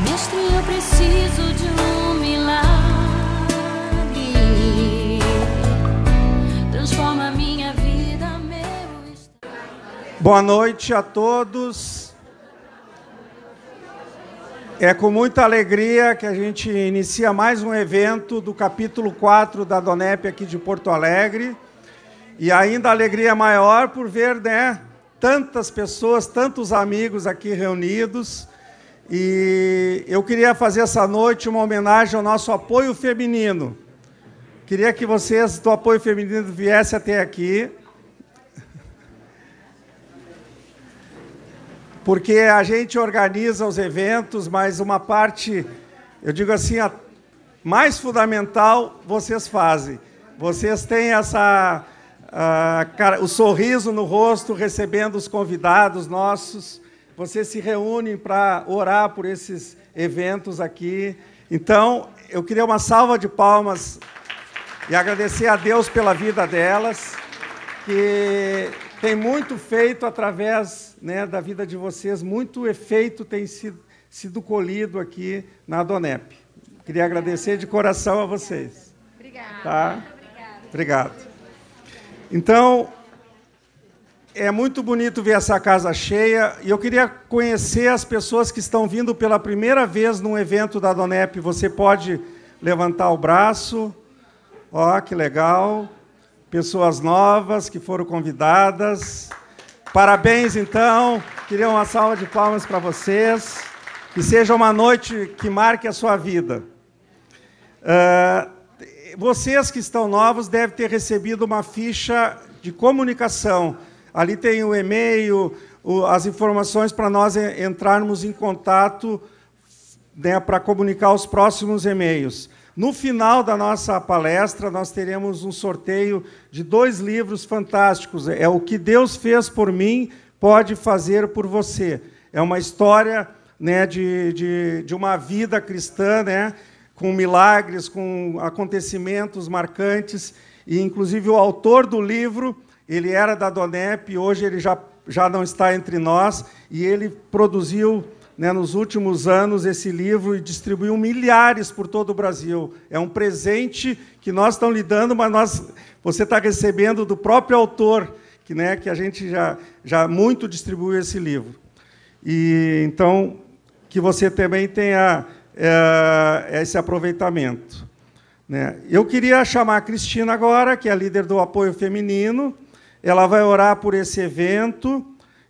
Mestre, eu preciso de um milagre. Transforma a minha vida, meu estado. Boa noite a todos. É com muita alegria que a gente inicia mais um evento do capítulo 4 da Donep aqui de Porto Alegre. E ainda a alegria maior por ver, né, tantas pessoas, tantos amigos aqui reunidos. E eu queria fazer essa noite uma homenagem ao nosso apoio feminino. Queria que vocês do apoio feminino viessem até aqui. Porque a gente organiza os eventos, mas uma parte, eu digo assim, a mais fundamental, vocês fazem. Vocês têm o sorriso no rosto, recebendo os convidados nossos. Vocês se reúnem para orar por esses eventos aqui. Então, eu queria uma salva de palmas e agradecer a Deus pela vida delas, que tem muito feito através, né, da vida de vocês, muito efeito tem sido colhido aqui na Donep. Queria agradecer de coração a vocês. Obrigada. Tá? Obrigado. Então, é muito bonito ver essa casa cheia, e eu queria conhecer as pessoas que estão vindo pela primeira vez num evento da Donep. Você pode levantar o braço. Ó, que legal. Pessoas novas que foram convidadas. Parabéns, então. Queria uma salva de palmas para vocês. Que seja uma noite que marque a sua vida. Vocês que estão novos devem ter recebido uma ficha de comunicação. Ali tem o e-mail, as informações para nós entrarmos em contato, né, para comunicar os próximos e-mails. No final da nossa palestra, nós teremos um sorteio de 2 livros fantásticos. É O que Deus fez por mim, pode fazer por você. É uma história, né, de uma vida cristã, né, com milagres, com acontecimentos marcantes. E, inclusive, o autor do livro, ele era da Donep, hoje ele já não está entre nós, e ele produziu, né, nos últimos anos, esse livro e distribuiu milhares por todo o Brasil. É um presente que nós estamos lhe dando, mas você está recebendo do próprio autor, que a gente já muito distribuiu esse livro. E, então, que você também tenha esse aproveitamento. Né? Eu queria chamar a Cristina agora, que é a líder do apoio feminino. Ela vai orar por esse evento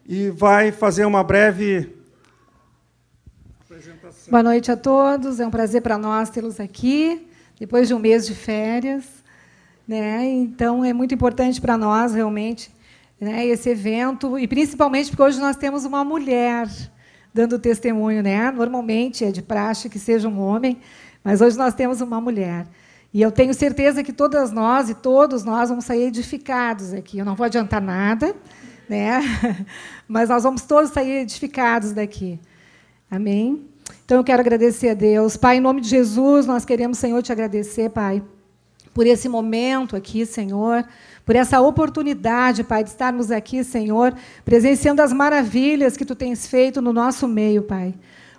e vai fazer uma breve apresentação. Boa noite a todos. É um prazer para nós tê-los aqui, depois de um mês de férias. Né? Então, é muito importante para nós, realmente, né, esse evento, e principalmente porque hoje nós temos uma mulher dando testemunho. Né? Normalmente é de praxe que seja um homem, mas hoje nós temos uma mulher. E eu tenho certeza que todas nós e todos nós vamos sair edificados aqui. Eu não vou adiantar nada, né? Mas nós vamos todos sair edificados daqui. Amém? Então, eu quero agradecer a Deus. Pai, em nome de Jesus, nós queremos, Senhor, te agradecer, Pai, por esse momento aqui, Senhor, por essa oportunidade, Pai, de estarmos aqui, Senhor, presenciando as maravilhas que Tu tens feito no nosso meio, Pai.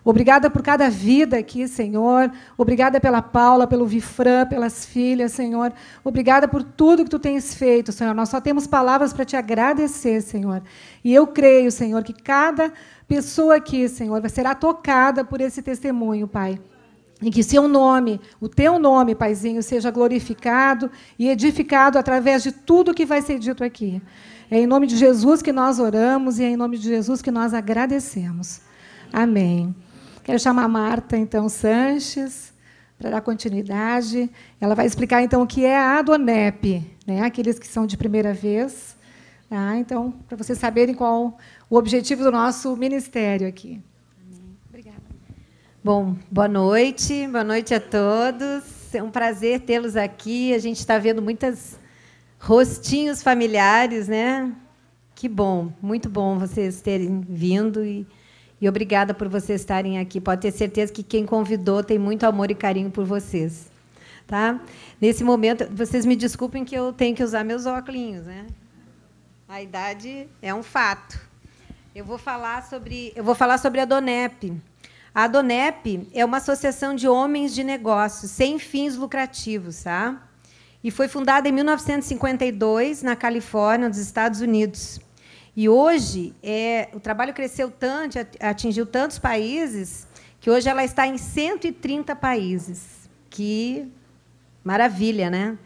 Obrigada por cada vida aqui, Senhor. Obrigada pela Paula, pelo Vifran, pelas filhas, Senhor. Obrigada por tudo que Tu tens feito, Senhor. Nós só temos palavras para Te agradecer, Senhor. E eu creio, Senhor, que cada pessoa aqui, Senhor, será tocada por esse testemunho, Pai. E que Seu nome, o Teu nome, Paizinho, seja glorificado e edificado através de tudo que vai ser dito aqui. É em nome de Jesus que nós oramos e é em nome de Jesus que nós agradecemos. Amém. Quero chamar a Marta, então, Sanches, para dar continuidade. Ela vai explicar, então, o que é a Donep, né? Aqueles que são de primeira vez. Tá? Então, para vocês saberem qual o objetivo do nosso ministério aqui. Amém. Obrigada. Bom, boa noite a todos. É um prazer tê-los aqui. A gente está vendo muitos rostinhos familiares, né? Que bom, muito bom vocês terem vindo e obrigada por vocês estarem aqui. Pode ter certeza que quem convidou tem muito amor e carinho por vocês. Tá? Nesse momento, vocês me desculpem que eu tenho que usar meus óculos, né? A idade é um fato. Eu vou falar sobre a Donep. A Adonep é uma associação de homens de negócios sem fins lucrativos, tá? E foi fundada em 1952 na Califórnia, nos Estados Unidos. E hoje o trabalho cresceu tanto, atingiu tantos países, que hoje ela está em 130 países. Que maravilha, né?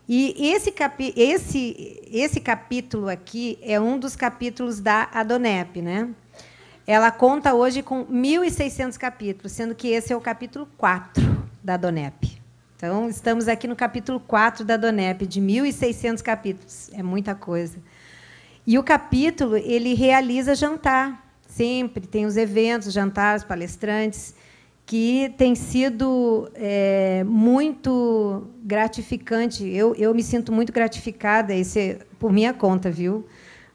E esse capítulo aqui é um dos capítulos da Adonep, né? Ela conta hoje com 1.600 capítulos, sendo que esse é o capítulo 4 da Adonep. Então, estamos aqui no capítulo 4 da Adonep, de 1.600 capítulos. É muita coisa. E o capítulo ele realiza jantar. Sempre tem os eventos, jantares, palestrantes, que tem sido muito gratificante. Eu me sinto muito gratificada, isso é por minha conta, viu,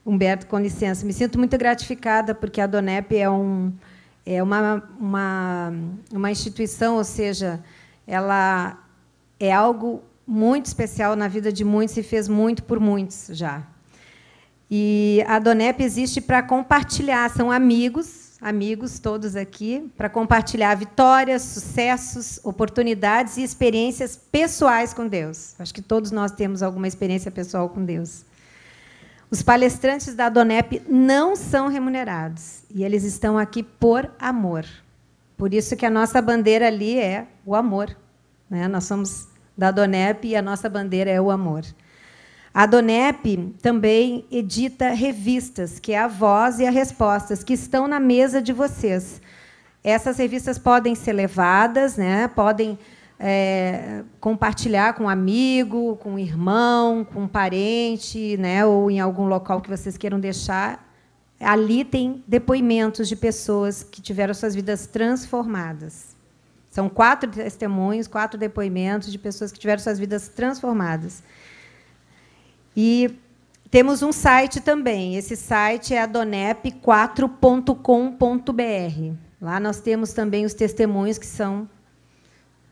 Humberto, com licença. Me sinto muito gratificada, porque a Adonep é uma instituição, ou seja, ela é algo muito especial na vida de muitos e fez muito por muitos já. E a Adonep existe para compartilhar, são amigos todos aqui, para compartilhar vitórias, sucessos, oportunidades e experiências pessoais com Deus. Acho que todos nós temos alguma experiência pessoal com Deus. Os palestrantes da Adonep não são remunerados, e eles estão aqui por amor. Por isso que a nossa bandeira ali é o amor, né? Nós somos da Adonep e a nossa bandeira é o amor. A Adonep também edita revistas, que é a Voz e a Respostas, que estão na mesa de vocês. Essas revistas podem ser levadas, né? Podem compartilhar com um amigo, com um irmão, com um parente, né? Ou em algum local que vocês queiram deixar. Ali tem depoimentos de pessoas que tiveram suas vidas transformadas. São 4 testemunhos, 4 depoimentos de pessoas que tiveram suas vidas transformadas. E temos um site também. Esse site é adonep4.com.br. Lá nós temos também os testemunhos, que são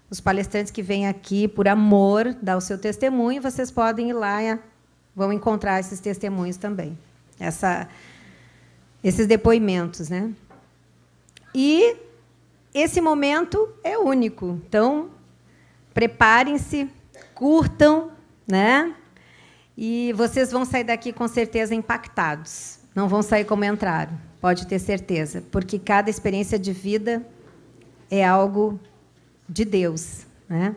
os palestrantes que vêm aqui por amor, dar o seu testemunho. Vocês podem ir lá e vão encontrar esses testemunhos também. Esses depoimentos, né? E esse momento é único. Então, preparem-se, curtam, né? E vocês vão sair daqui, com certeza, impactados. Não vão sair como entraram, pode ter certeza, porque cada experiência de vida é algo de Deus, né?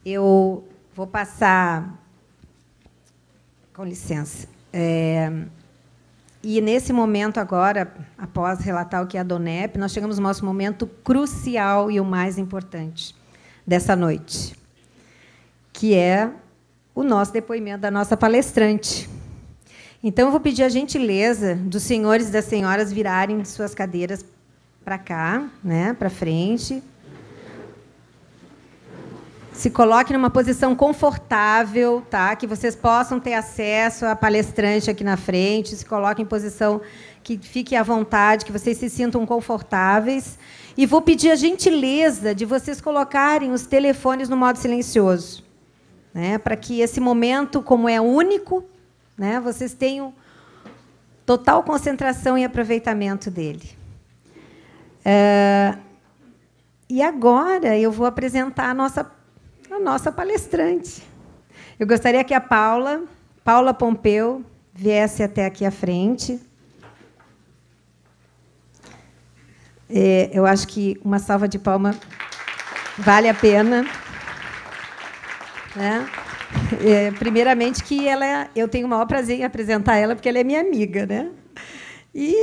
Eu vou passar... Com licença. E, nesse momento, agora, após relatar o que é a Adonep, nós chegamos no nosso momento crucial e o mais importante dessa noite, que é o nosso depoimento da nossa palestrante. Então, eu vou pedir a gentileza dos senhores e das senhoras virarem suas cadeiras para cá, né, para frente. Se coloquem numa posição confortável, tá? Que vocês possam ter acesso à palestrante aqui na frente. Se coloquem em posição que fique à vontade, que vocês se sintam confortáveis. E vou pedir a gentileza de vocês colocarem os telefones no modo silencioso, né? Para que esse momento, como é único, né, vocês tenham total concentração e aproveitamento dele. E agora eu vou apresentar a nossa palestrante. Eu gostaria que a Paula Pompeu, viesse até aqui à frente. Eu acho que uma salva de palmas vale a pena, né? Primeiramente, que eu tenho o maior prazer em apresentar ela, porque ela é minha amiga, né? E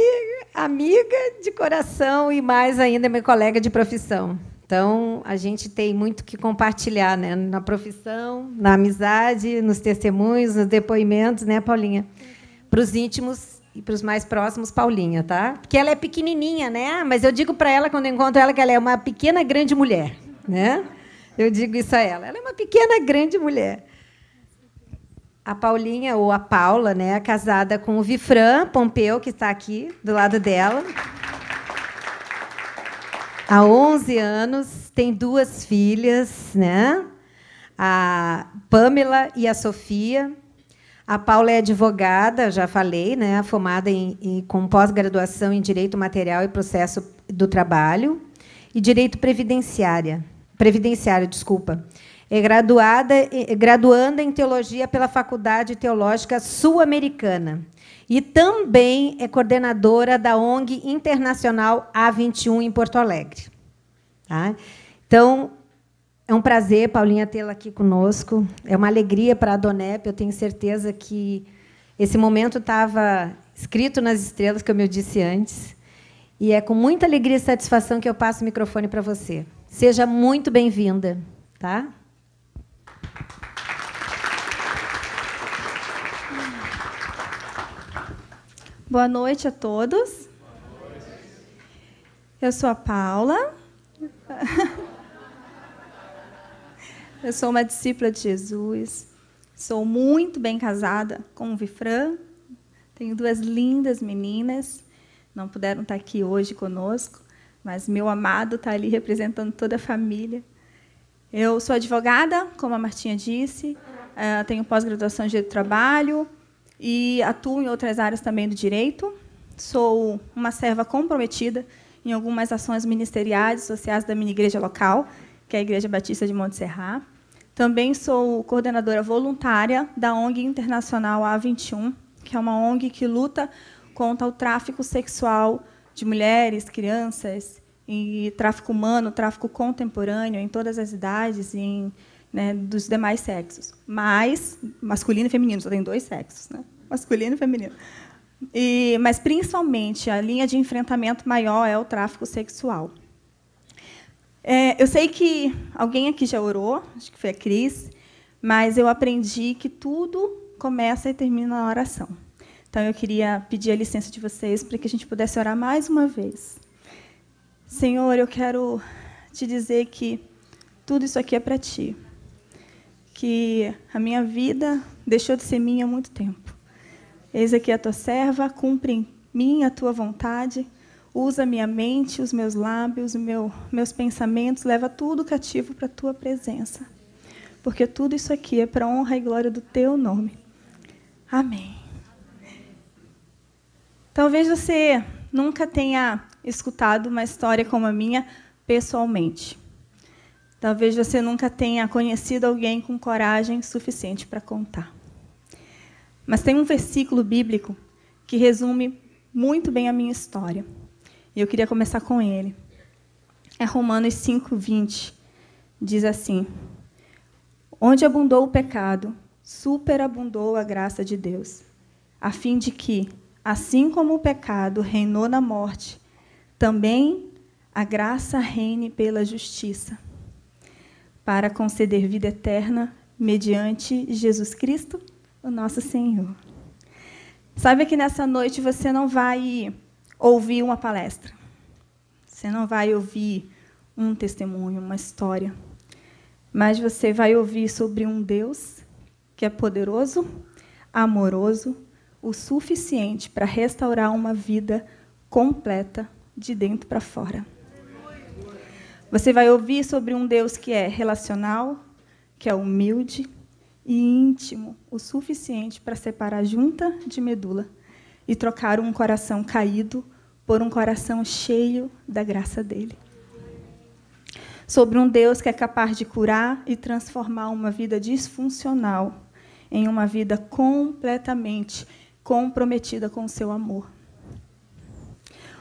amiga de coração, e mais ainda minha colega de profissão. Então, a gente tem muito que compartilhar, né? Na profissão, na amizade, nos testemunhos, nos depoimentos, né, Paulinha? Para os íntimos e para os mais próximos, Paulinha, tá? Porque ela é pequenininha, né? Mas eu digo para ela, quando eu encontro ela, que ela é uma pequena, grande mulher, né? Eu digo isso a ela. Ela é uma pequena, grande mulher. A Paulinha, ou a Paula, né, é casada com o Vifran Pompeu, que está aqui do lado dela. Há 11 anos, tem 2 filhas, né? A Pamela e a Sofia. A Paula é advogada, já falei, né? Formada com pós-graduação em Direito Material e Processo do Trabalho e Direito Previdenciário, desculpa. É graduanda em Teologia pela Faculdade Teológica Sul-Americana. E também é coordenadora da ONG Internacional A21, em Porto Alegre. Tá? Então, é um prazer, Paulinha, tê-la aqui conosco. É uma alegria para a Donep. Eu tenho certeza que esse momento estava escrito nas estrelas, como eu disse antes. E é com muita alegria e satisfação que eu passo o microfone para você. Seja muito bem-vinda. Tá? Boa noite a todos. Eu sou a Paula. Eu sou uma discípula de Jesus. Sou muito bem casada com o Vifran. Tenho 2 lindas meninas. Não puderam estar aqui hoje conosco, mas meu amado está ali representando toda a família. Eu sou advogada, como a Martinha disse. Tenho pós-graduação em Direito do Trabalho e atuo em outras áreas também do direito. Sou uma serva comprometida em algumas ações ministeriais e sociais da minha igreja local, que é a Igreja Batista de Monte Serrat. Também sou coordenadora voluntária da ONG Internacional A21, que é uma ONG que luta contra o tráfico sexual de mulheres, crianças, e tráfico humano, tráfico contemporâneo, em todas as idades, dos demais sexos. Mas, masculino e feminino, só tem 2 sexos, né? Masculino e feminino. Mas, principalmente, a linha de enfrentamento maior é o tráfico sexual. Eu sei que alguém aqui já orou, acho que foi a Cris, mas eu aprendi que tudo começa e termina na oração. Então, eu queria pedir a licença de vocês para que a gente pudesse orar mais uma vez. Senhor, eu quero te dizer que tudo isso aqui é para Ti, que a minha vida deixou de ser minha há muito tempo. Eis aqui a Tua serva, cumpre em mim a Tua vontade, usa minha mente, os meus lábios, meus pensamentos, leva tudo cativo para a Tua presença. Porque tudo isso aqui é para a honra e glória do Teu nome. Amém. Talvez você nunca tenha escutado uma história como a minha pessoalmente. Talvez você nunca tenha conhecido alguém com coragem suficiente para contar. Mas tem um versículo bíblico que resume muito bem a minha história. E eu queria começar com ele. É Romanos 5:20. Diz assim: onde abundou o pecado, superabundou a graça de Deus, a fim de que, assim como o pecado reinou na morte, também a graça reine pela justiça, para conceder vida eterna mediante Jesus Cristo, o nosso Senhor. Sabe que nessa noite você não vai ouvir uma palestra. Você não vai ouvir um testemunho, uma história. Mas você vai ouvir sobre um Deus que é poderoso, amoroso, o suficiente para restaurar uma vida completa de dentro para fora. Você vai ouvir sobre um Deus que é relacional, que é humilde e íntimo, o suficiente para separar junta de medula e trocar um coração caído por um coração cheio da graça dele. Sobre um Deus que é capaz de curar e transformar uma vida disfuncional em uma vida completamente comprometida com o seu amor.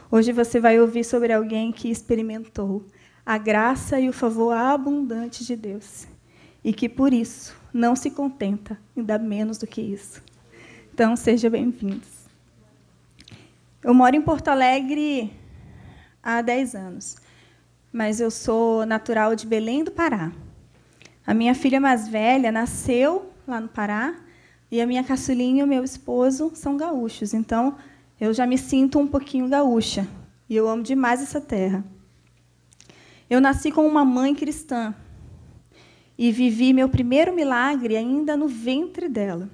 Hoje você vai ouvir sobre alguém que experimentou a graça e o favor abundante de Deus e que, por isso, não se contenta em dar menos do que isso. Então, sejam bem-vindos. Eu moro em Porto Alegre há 10 anos, mas eu sou natural de Belém do Pará. A minha filha mais velha nasceu lá no Pará e a minha caçulinha e o meu esposo são gaúchos. Então, eu já me sinto um pouquinho gaúcha e eu amo demais essa terra. Eu nasci com uma mãe cristã e vivi meu primeiro milagre ainda no ventre dela.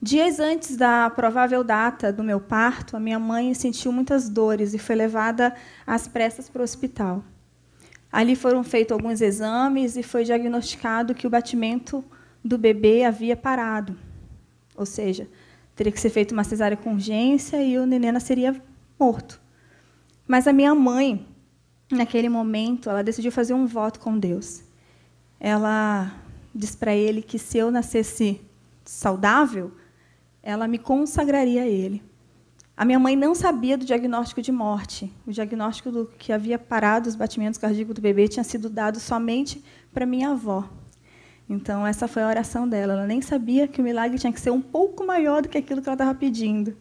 Dias antes da provável data do meu parto, a minha mãe sentiu muitas dores e foi levada às pressas para o hospital. Ali foram feitos alguns exames e foi diagnosticado que o batimento do bebê havia parado. Ou seja, teria que ser feita uma cesárea com urgência e o neném nasceria morto. Mas a minha mãe, naquele momento, ela decidiu fazer um voto com Deus. Ela disse para ele que se eu nascesse saudável, ela me consagraria a ele. A minha mãe não sabia do diagnóstico de morte. O diagnóstico do que havia parado os batimentos cardíacos do bebê tinha sido dado somente para minha avó. Então, essa foi a oração dela. Ela nem sabia que o milagre tinha que ser um pouco maior do que aquilo que ela estava pedindo.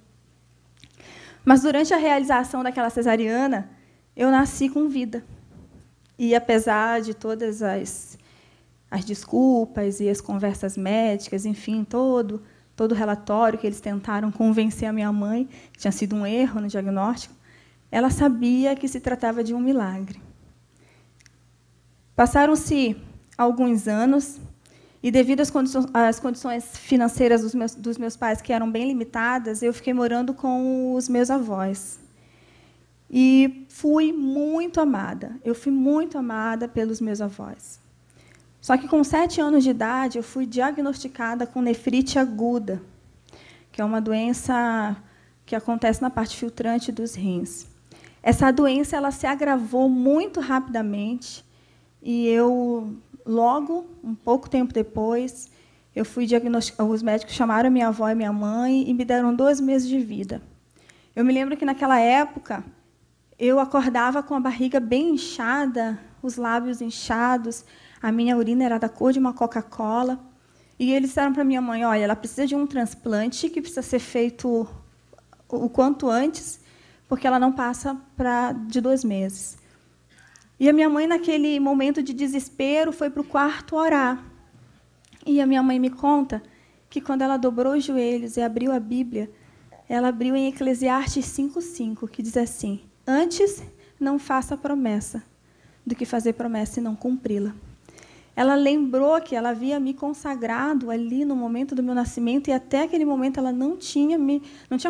Mas, durante a realização daquela cesariana, eu nasci com vida. E, apesar de todas as desculpas e as conversas médicas, enfim, todo o relatório que eles tentaram convencer a minha mãe, que tinha sido um erro no diagnóstico, ela sabia que se tratava de um milagre. Passaram-se alguns anos, e, devido às condições financeiras dos meus pais, que eram bem limitadas, eu fiquei morando com os meus avós. E fui muito amada. Eu fui muito amada pelos meus avós. Só que, com 7 anos de idade, eu fui diagnosticada com nefrite aguda, que é uma doença que acontece na parte filtrante dos rins. Essa doença ela se agravou muito rapidamente, e eu, logo, um pouco tempo depois, eu fui diagnosticada. Os médicos chamaram minha avó e minha mãe e me deram 2 meses de vida. Eu me lembro que, naquela época, eu acordava com a barriga bem inchada, os lábios inchados, a minha urina era da cor de uma Coca-Cola. E eles disseram para minha mãe, olha, ela precisa de um transplante que precisa ser feito o quanto antes, porque ela não passa de 2 meses. E a minha mãe, naquele momento de desespero, foi para o quarto orar. E a minha mãe me conta que, quando ela dobrou os joelhos e abriu a Bíblia, ela abriu em Eclesiastes 5:5, que diz assim: antes não faça promessa do que fazer promessa e não cumpri-la. Ela lembrou que ela havia me consagrado ali no momento do meu nascimento, e até aquele momento ela não tinha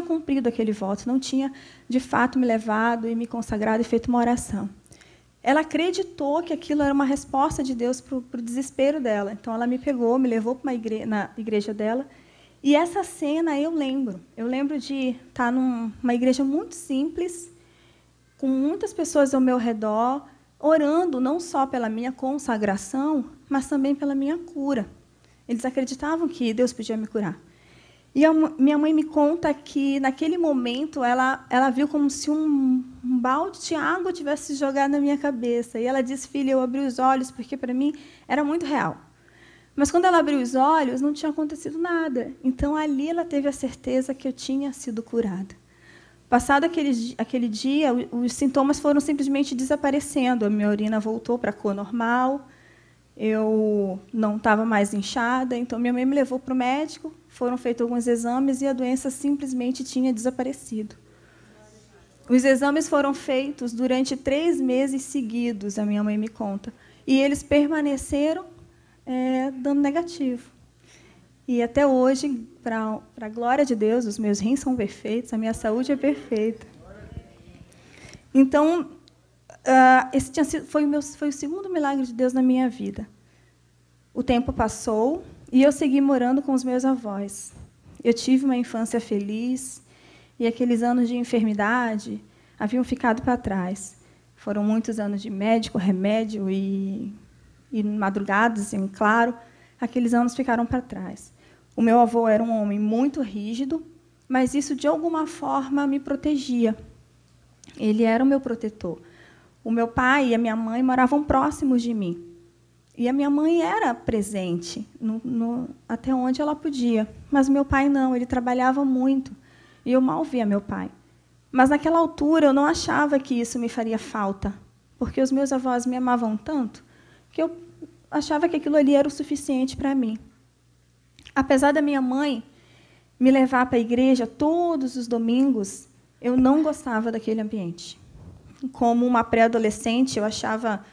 cumprido aquele voto, não tinha, de fato, me levado e me consagrado e feito uma oração. Ela acreditou que aquilo era uma resposta de Deus para o desespero dela. Então, ela me pegou, me levou para na igreja dela. E essa cena eu lembro. Eu lembro de estar numa igreja muito simples, com muitas pessoas ao meu redor, orando não só pela minha consagração, mas também pela minha cura. Eles acreditavam que Deus podia me curar. E a minha mãe me conta que, naquele momento, ela viu como se um balde de água tivesse jogado na minha cabeça. E ela disse, filha, eu abri os olhos, porque, para mim, era muito real. Mas, quando ela abriu os olhos, não tinha acontecido nada. Então, ali, ela teve a certeza que eu tinha sido curada. Passado aquele dia, os sintomas foram simplesmente desaparecendo. A minha urina voltou para a cor normal, eu não estava mais inchada, então minha mãe me levou para o médico, foram feitos alguns exames e a doença simplesmente tinha desaparecido. Os exames foram feitos durante 3 meses seguidos, a minha mãe me conta, e eles permaneceram dando negativo. E até hoje, para a glória de Deus, os meus rins são perfeitos, a minha saúde é perfeita. Então, esse foi o segundo milagre de Deus na minha vida. O tempo passou e eu segui morando com os meus avós. Eu tive uma infância feliz e aqueles anos de enfermidade haviam ficado para trás. Foram muitos anos de médico, remédio e madrugadas, em claro. Aqueles anos ficaram para trás. O meu avô era um homem muito rígido, mas isso, de alguma forma, me protegia. Ele era o meu protetor. O meu pai e a minha mãe moravam próximos de mim. E a minha mãe era presente até onde ela podia. Mas o meu pai não, ele trabalhava muito. E eu mal via meu pai. Mas, naquela altura, eu não achava que isso me faria falta, porque os meus avós me amavam tanto que eu achava que aquilo ali era o suficiente para mim. Apesar da minha mãe me levar para a igreja todos os domingos, eu não gostava daquele ambiente. Como uma pré-adolescente, eu achava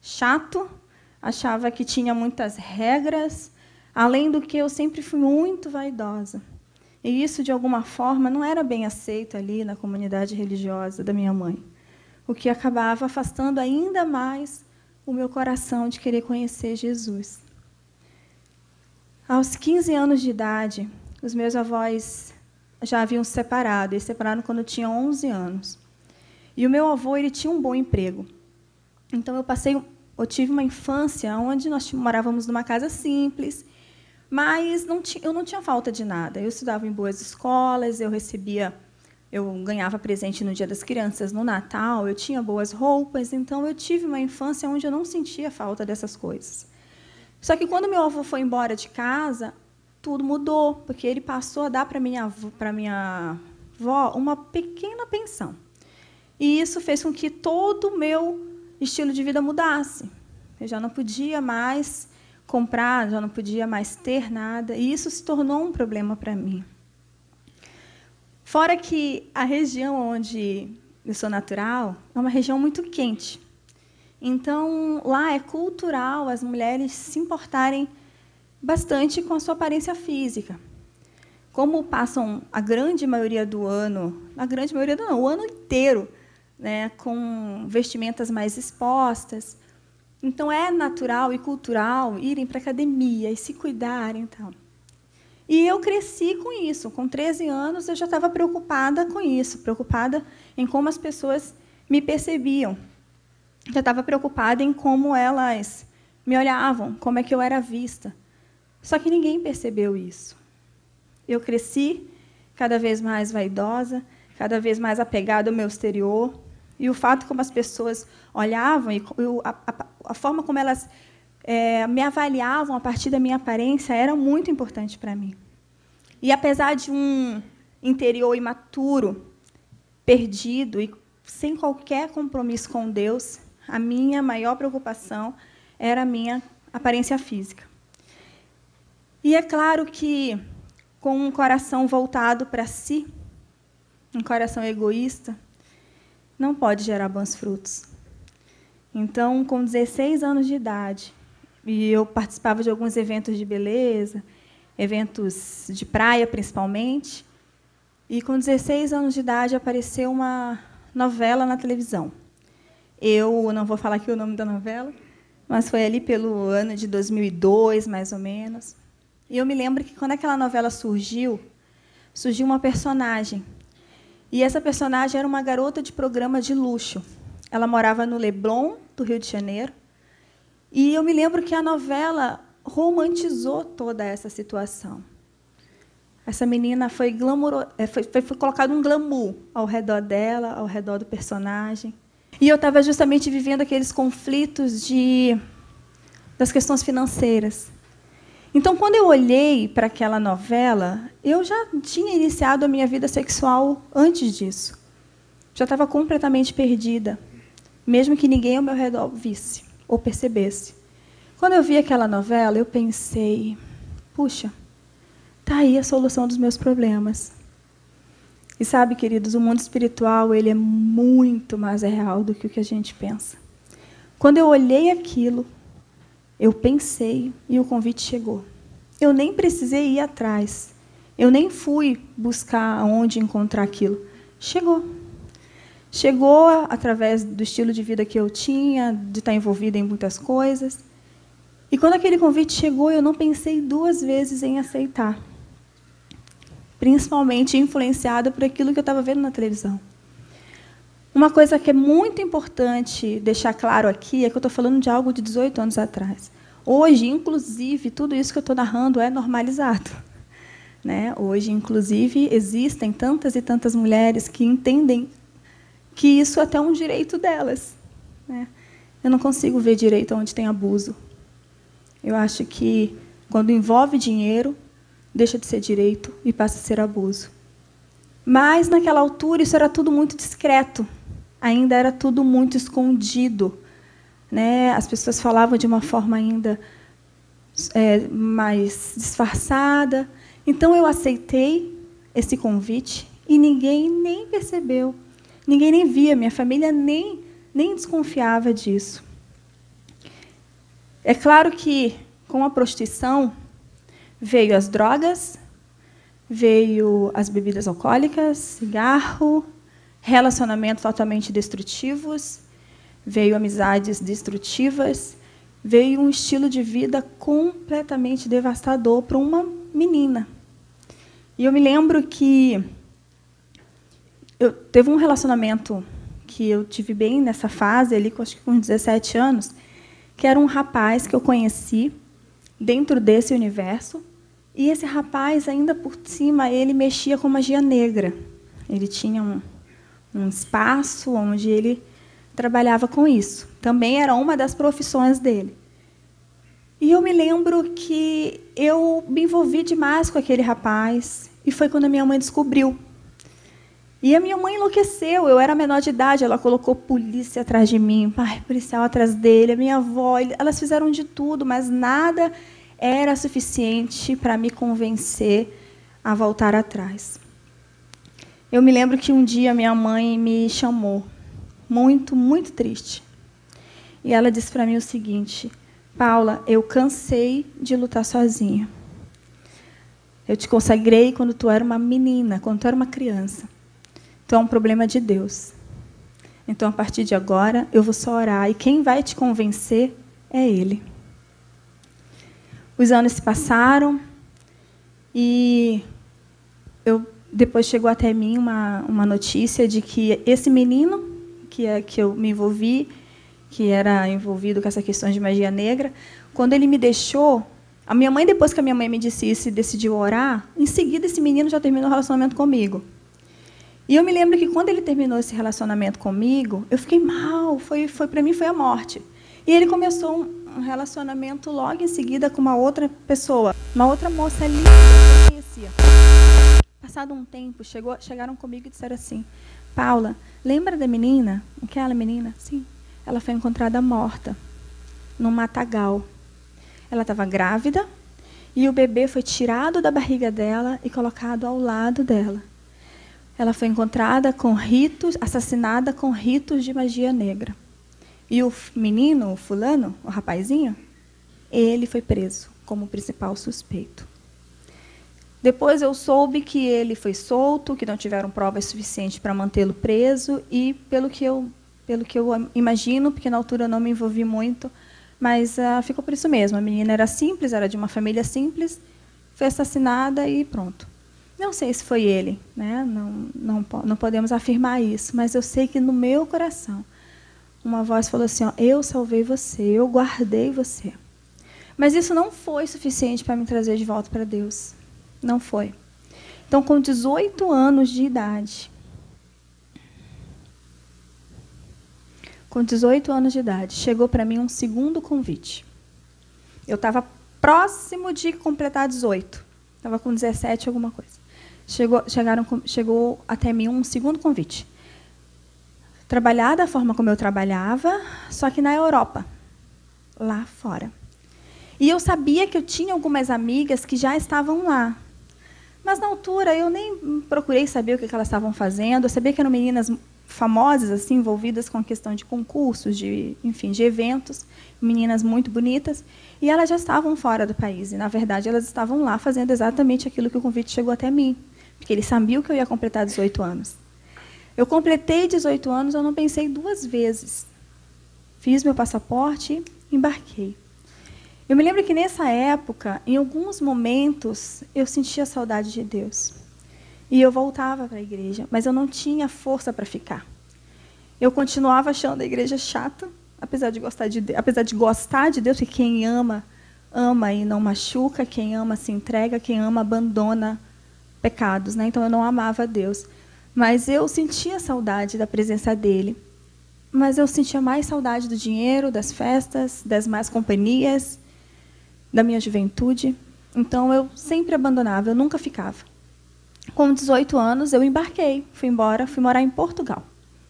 chato, achava que tinha muitas regras, além do que eu sempre fui muito vaidosa. E isso, de alguma forma, não era bem aceito ali na comunidade religiosa da minha mãe, o que acabava afastando ainda mais o meu coração de querer conhecer Jesus. Aos 15 anos de idade, os meus avós já haviam se separado. Eles se separaram quando eu tinha 11 anos. E o meu avô, ele tinha um bom emprego. Então, eu tive uma infância onde nós morávamos numa casa simples, mas eu não tinha falta de nada. Eu estudava em boas escolas, eu ganhava presente no Dia das Crianças, no Natal, eu tinha boas roupas, então eu tive uma infância onde eu não sentia falta dessas coisas. Só que quando meu avô foi embora de casa, tudo mudou, porque ele passou a dar para minha avó uma pequena pensão. E isso fez com que todo o meu estilo de vida mudasse. Eu já não podia mais comprar, já não podia mais ter nada, e isso se tornou um problema para mim. Fora que a região onde eu sou natural é uma região muito quente. Então, lá é cultural as mulheres se importarem bastante com a sua aparência física. Como passam a grande maioria do ano, o ano inteiro, né, com vestimentas mais expostas, então é natural e cultural irem para a academia e se cuidarem, então. E eu cresci com isso. Com 13 anos, eu já estava preocupada com isso, preocupada em como as pessoas me percebiam. Já estava preocupada em como elas me olhavam, como é que eu era vista. Só que ninguém percebeu isso. Eu cresci cada vez mais vaidosa, cada vez mais apegada ao meu exterior. E o fato como as pessoas olhavam e a forma como elas me avaliavam a partir da minha aparência era muito importante para mim. E, apesar de um interior imaturo, perdido e sem qualquer compromisso com Deus, a minha maior preocupação era a minha aparência física. E é claro que, com um coração voltado para si, um coração egoísta, não pode gerar bons frutos. Então, com 16 anos de idade, e eu participava de alguns eventos de beleza, eventos de praia, principalmente, e com 16 anos de idade apareceu uma novela na televisão. Eu não vou falar aqui o nome da novela, mas foi ali pelo ano de 2002, mais ou menos. E eu me lembro que, quando aquela novela surgiu uma personagem. E essa personagem era uma garota de programa de luxo. Ela morava no Leblon, do Rio de Janeiro. E eu me lembro que a novela romantizou toda essa situação. Essa menina foi colocado um glamour ao redor dela, ao redor do personagem. E eu estava justamente vivendo aqueles conflitos das questões financeiras. Então, quando eu olhei para aquela novela, eu já tinha iniciado a minha vida sexual antes disso. Já estava completamente perdida, mesmo que ninguém ao meu redor visse ou percebesse. Quando eu vi aquela novela, eu pensei, puxa, está aí a solução dos meus problemas. E sabe, queridos, o mundo espiritual ele é muito mais real do que o que a gente pensa. Quando eu olhei aquilo, eu pensei e o convite chegou. Eu nem precisei ir atrás. Eu nem fui buscar onde encontrar aquilo. Chegou. Chegou através do estilo de vida que eu tinha, de estar envolvida em muitas coisas. E quando aquele convite chegou, eu não pensei 2 vezes em aceitar. Principalmente influenciada por aquilo que eu estava vendo na televisão. Uma coisa que é muito importante deixar claro aqui é que eu estou falando de algo de 18 anos atrás. Hoje, inclusive, tudo isso que eu estou narrando é normalizado. Né? Hoje, inclusive, existem tantas e tantas mulheres que entendem que isso é até um direito delas. Né? Eu não consigo ver direito onde tem abuso. Eu acho que, quando envolve dinheiro, deixa de ser direito e passa a ser abuso. Mas, naquela altura, isso era tudo muito discreto. Ainda era tudo muito escondido. Né? As pessoas falavam de uma forma ainda mais disfarçada. Então, eu aceitei esse convite e ninguém nem percebeu. Ninguém nem via, minha família nem desconfiava disso. É claro que, com a prostituição, veio as drogas, veio as bebidas alcoólicas, cigarro, relacionamentos totalmente destrutivos, veio amizades destrutivas, veio um estilo de vida completamente devastador para uma menina. E eu me lembro que teve um relacionamento que eu tive bem nessa fase, ali, acho que com 17 anos, que era um rapaz que eu conheci dentro desse universo, e esse rapaz, ainda por cima, ele mexia com magia negra. Ele tinha um espaço onde ele trabalhava com isso. Também era uma das profissões dele. E eu me lembro que eu me envolvi demais com aquele rapaz, e foi quando a minha mãe descobriu. E a minha mãe enlouqueceu, eu era menor de idade, ela colocou polícia atrás de mim, pai policial atrás dele, a minha avó, elas fizeram de tudo, mas nada era suficiente para me convencer a voltar atrás. Eu me lembro que um dia minha mãe me chamou, muito, muito triste. E ela disse para mim o seguinte: Paula, eu cansei de lutar sozinha. Eu te consagrei quando tu era uma menina, quando tu era uma criança. Então é um problema de Deus. Então, a partir de agora, eu vou só orar. E quem vai te convencer é Ele. Os anos se passaram e depois chegou até mim uma notícia de que esse menino que eu me envolvi, que era envolvido com essa questão de magia negra, quando ele me deixou, a minha mãe, depois que a minha mãe me disse isso e decidiu orar, em seguida esse menino já terminou o relacionamento comigo. E eu me lembro que quando ele terminou esse relacionamento comigo, eu fiquei mal, para mim foi a morte. E ele começou um relacionamento logo em seguida com uma outra pessoa, uma outra moça linda que eu conhecia. Passado um tempo, chegaram comigo e disseram assim: Paula, lembra da menina? Aquela menina? Sim. Ela foi encontrada morta, num matagal. Ela estava grávida e o bebê foi tirado da barriga dela e colocado ao lado dela. Ela foi encontrada com ritos, assassinada com ritos de magia negra. E o menino, o fulano, o rapazinho, ele foi preso como principal suspeito. Depois eu soube que ele foi solto, que não tiveram provas suficientes para mantê-lo preso, e pelo que eu imagino, porque na altura eu não me envolvi muito, mas ficou por isso mesmo. A menina era simples, era de uma família simples, foi assassinada e pronto. Não sei se foi ele, né? Não podemos afirmar isso, mas eu sei que no meu coração uma voz falou assim: ó, eu salvei você, eu guardei você. Mas isso não foi suficiente para me trazer de volta para Deus. Não foi. Então, com 18 anos de idade, chegou para mim um segundo convite. Eu estava próximo de completar 18. Estava com 17, alguma coisa. Chegou até mim um segundo convite. Trabalhar da forma como eu trabalhava, só que na Europa, lá fora. E eu sabia que eu tinha algumas amigas que já estavam lá. Mas, na altura, eu nem procurei saber o que elas estavam fazendo. Eu sabia que eram meninas famosas, assim, envolvidas com a questão de concursos, de eventos, meninas muito bonitas, e elas já estavam fora do país. E, na verdade, elas estavam lá fazendo exatamente aquilo que o convite chegou até mim, porque eles sabiam que eu ia completar 18 anos. Eu completei 18 anos, eu não pensei duas vezes. Fiz meu passaporte e embarquei. Eu me lembro que, nessa época, em alguns momentos, eu sentia saudade de Deus. E eu voltava para a igreja, mas eu não tinha força para ficar. Eu continuava achando a igreja chata, apesar de gostar de Deus, porque quem ama, ama e não machuca, quem ama se entrega, quem ama abandona pecados, né? Então eu não amava Deus. Mas eu sentia saudade da presença dele. Mas eu sentia mais saudade do dinheiro, das festas, das más companhias, da minha juventude. Então eu sempre abandonava, eu nunca ficava. Com 18 anos, eu embarquei, fui embora, fui morar em Portugal.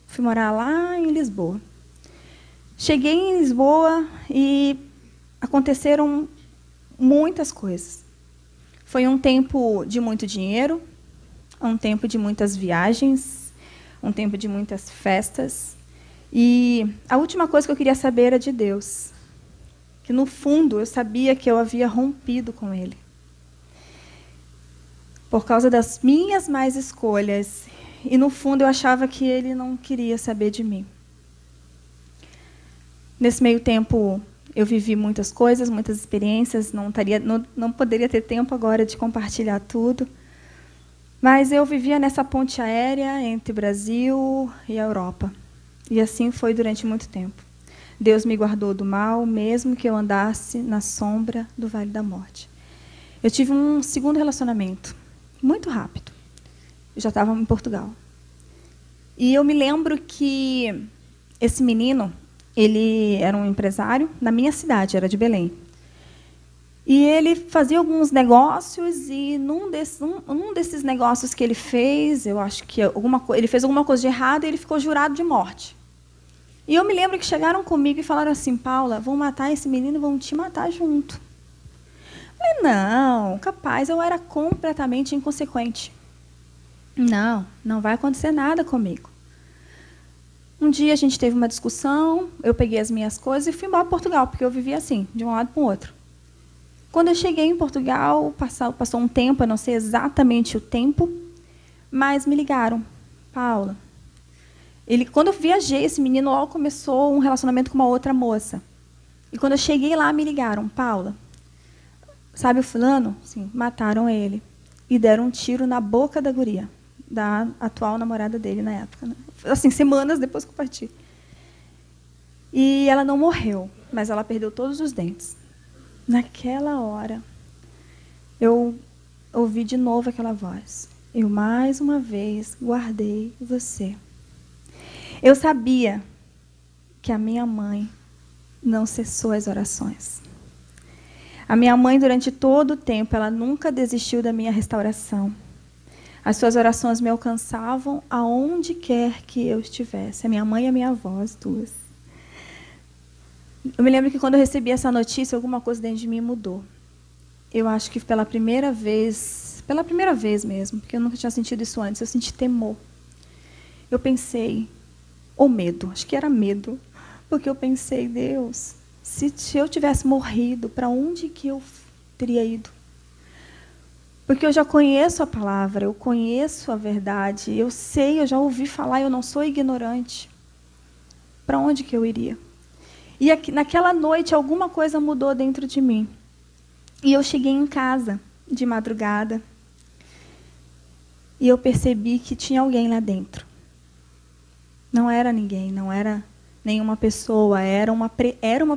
Fui morar lá em Lisboa. Cheguei em Lisboa e aconteceram muitas coisas. Foi um tempo de muito dinheiro, um tempo de muitas viagens, um tempo de muitas festas. E a última coisa que eu queria saber era de Deus. Que, no fundo, eu sabia que eu havia rompido com Ele. Por causa das minhas más escolhas. E, no fundo, eu achava que Ele não queria saber de mim. Nesse meio tempo, eu vivi muitas coisas, muitas experiências. Não poderia ter tempo agora de compartilhar tudo. Mas eu vivia nessa ponte aérea entre o Brasil e a Europa. E assim foi durante muito tempo. Deus me guardou do mal, mesmo que eu andasse na sombra do vale da morte. Eu tive um segundo relacionamento, muito rápido. Eu já estava em Portugal. E eu me lembro que esse menino, ele era um empresário na minha cidade, era de Belém. E ele fazia alguns negócios, e num desses negócios que ele fez, eu acho que ele fez alguma coisa de errado e ele ficou jurado de morte. E eu me lembro que chegaram comigo e falaram assim: Paula, vão matar esse menino e vão te matar junto. Eu falei: não, capaz, eu era completamente inconsequente. Não, não vai acontecer nada comigo. Um dia a gente teve uma discussão, eu peguei as minhas coisas e fui embora para Portugal, porque eu vivia assim, de um lado para o outro. Quando eu cheguei em Portugal, passou um tempo, eu não sei exatamente o tempo, mas me ligaram: Paula. Quando eu viajei, esse menino logo começou um relacionamento com uma outra moça. E quando eu cheguei lá, me ligaram: Paula, sabe o fulano? Sim, mataram ele. E deram um tiro na boca da guria, da atual namorada dele na época, né? Assim, semanas depois que eu parti. E ela não morreu, mas ela perdeu todos os dentes. Naquela hora, eu ouvi de novo aquela voz: eu mais uma vez guardei você. Eu sabia que a minha mãe não cessou as orações. A minha mãe, durante todo o tempo, ela nunca desistiu da minha restauração. As suas orações me alcançavam aonde quer que eu estivesse. A minha mãe e a minha avó, as duas. Eu me lembro que quando eu recebi essa notícia, alguma coisa dentro de mim mudou. Eu acho que pela primeira vez mesmo, porque eu nunca tinha sentido isso antes, eu senti temor. Eu pensei, ou medo, acho que era medo, porque eu pensei: Deus, se eu tivesse morrido, para onde que eu teria ido? Porque eu já conheço a palavra, eu conheço a verdade, eu sei, eu já ouvi falar, eu não sou ignorante. Para onde que eu iria? E naquela noite, alguma coisa mudou dentro de mim. E eu cheguei em casa, de madrugada, e eu percebi que tinha alguém lá dentro. Não era ninguém, não era nenhuma pessoa, era uma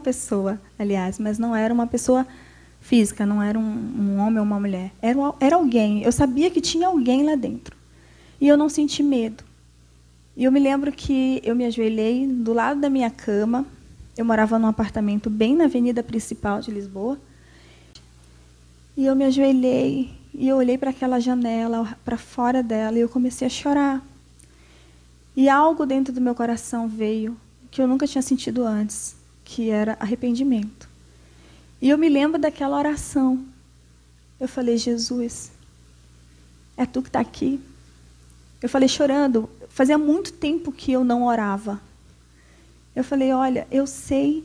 pessoa, aliás, mas não era uma pessoa física, não era um homem ou uma mulher. Era alguém, eu sabia que tinha alguém lá dentro. E eu não senti medo. E eu me lembro que eu me ajoelhei do lado da minha cama. Eu morava num apartamento bem na avenida principal de Lisboa. E eu me ajoelhei e eu olhei para aquela janela, para fora dela, e eu comecei a chorar. E algo dentro do meu coração veio, que eu nunca tinha sentido antes, que era arrependimento. E eu me lembro daquela oração. Eu falei: Jesus, é tu que está aqui? Eu falei chorando, fazia muito tempo que eu não orava. Eu falei: olha, eu sei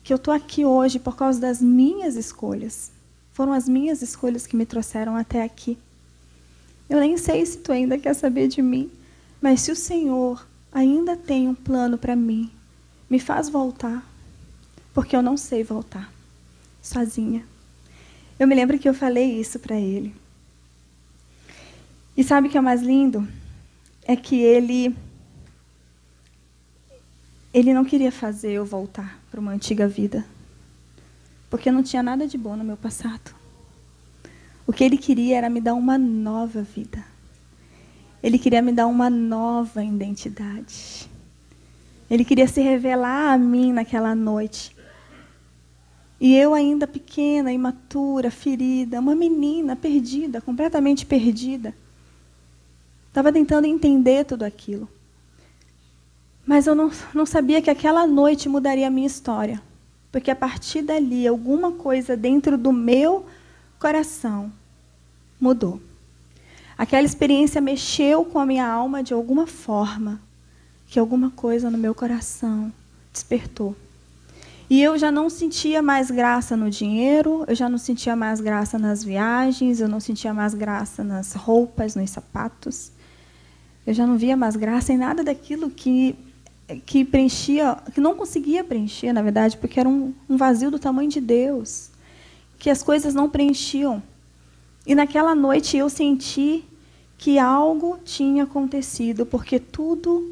que eu estou aqui hoje por causa das minhas escolhas. Foram as minhas escolhas que me trouxeram até aqui. Eu nem sei se tu ainda quer saber de mim, mas se o Senhor ainda tem um plano para mim, me faz voltar, porque eu não sei voltar sozinha. Eu me lembro que eu falei isso para ele. E sabe o que é mais lindo? É que ele não queria fazer eu voltar para uma antiga vida, porque não tinha nada de bom no meu passado. O que ele queria era me dar uma nova vida. Ele queria me dar uma nova identidade. Ele queria se revelar a mim naquela noite. E eu ainda pequena, imatura, ferida, uma menina perdida, completamente perdida, estava tentando entender tudo aquilo. Mas eu não sabia que aquela noite mudaria a minha história. Porque a partir dali, alguma coisa dentro do meu coração mudou. Aquela experiência mexeu com a minha alma de alguma forma, que alguma coisa no meu coração despertou. E eu já não sentia mais graça no dinheiro, eu já não sentia mais graça nas viagens, eu não sentia mais graça nas roupas, nos sapatos. Eu já não via mais graça em nada daquilo que preenchia, que não conseguia preencher, na verdade, porque era um vazio do tamanho de Deus, que as coisas não preenchiam. E naquela noite eu senti que algo tinha acontecido, porque tudo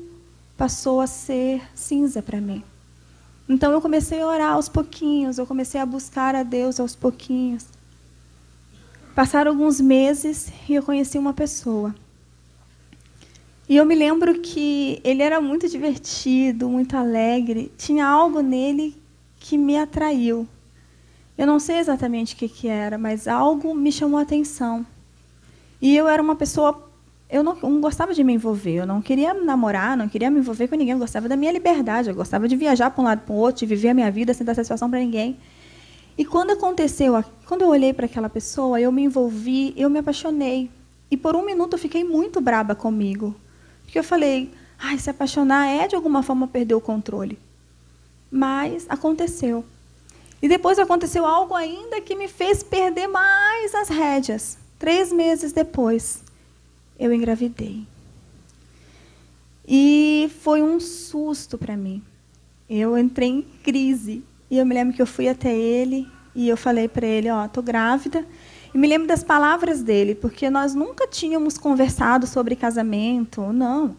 passou a ser cinza para mim. Então eu comecei a orar aos pouquinhos, eu comecei a buscar a Deus aos pouquinhos. Passaram alguns meses e eu conheci uma pessoa. E eu me lembro que ele era muito divertido, muito alegre, tinha algo nele que me atraiu. Eu não sei exatamente o que era, mas algo me chamou a atenção. E eu era uma pessoa, eu não gostava de me envolver, eu não queria namorar, não queria me envolver com ninguém, eu gostava da minha liberdade, eu gostava de viajar para um lado para o outro, de viver a minha vida sem dar satisfação para ninguém. E quando eu olhei para aquela pessoa, eu me envolvi, eu me apaixonei. E por um minuto eu fiquei muito braba comigo. Porque eu falei, se apaixonar é de alguma forma perder o controle. Mas aconteceu. E depois aconteceu algo ainda que me fez perder mais as rédeas. 3 meses depois, eu engravidei. E foi um susto para mim. Eu entrei em crise. E eu me lembro que eu fui até ele e eu falei para ele, estou grávida. E me lembro das palavras dele, porque nós nunca tínhamos conversado sobre casamento, não.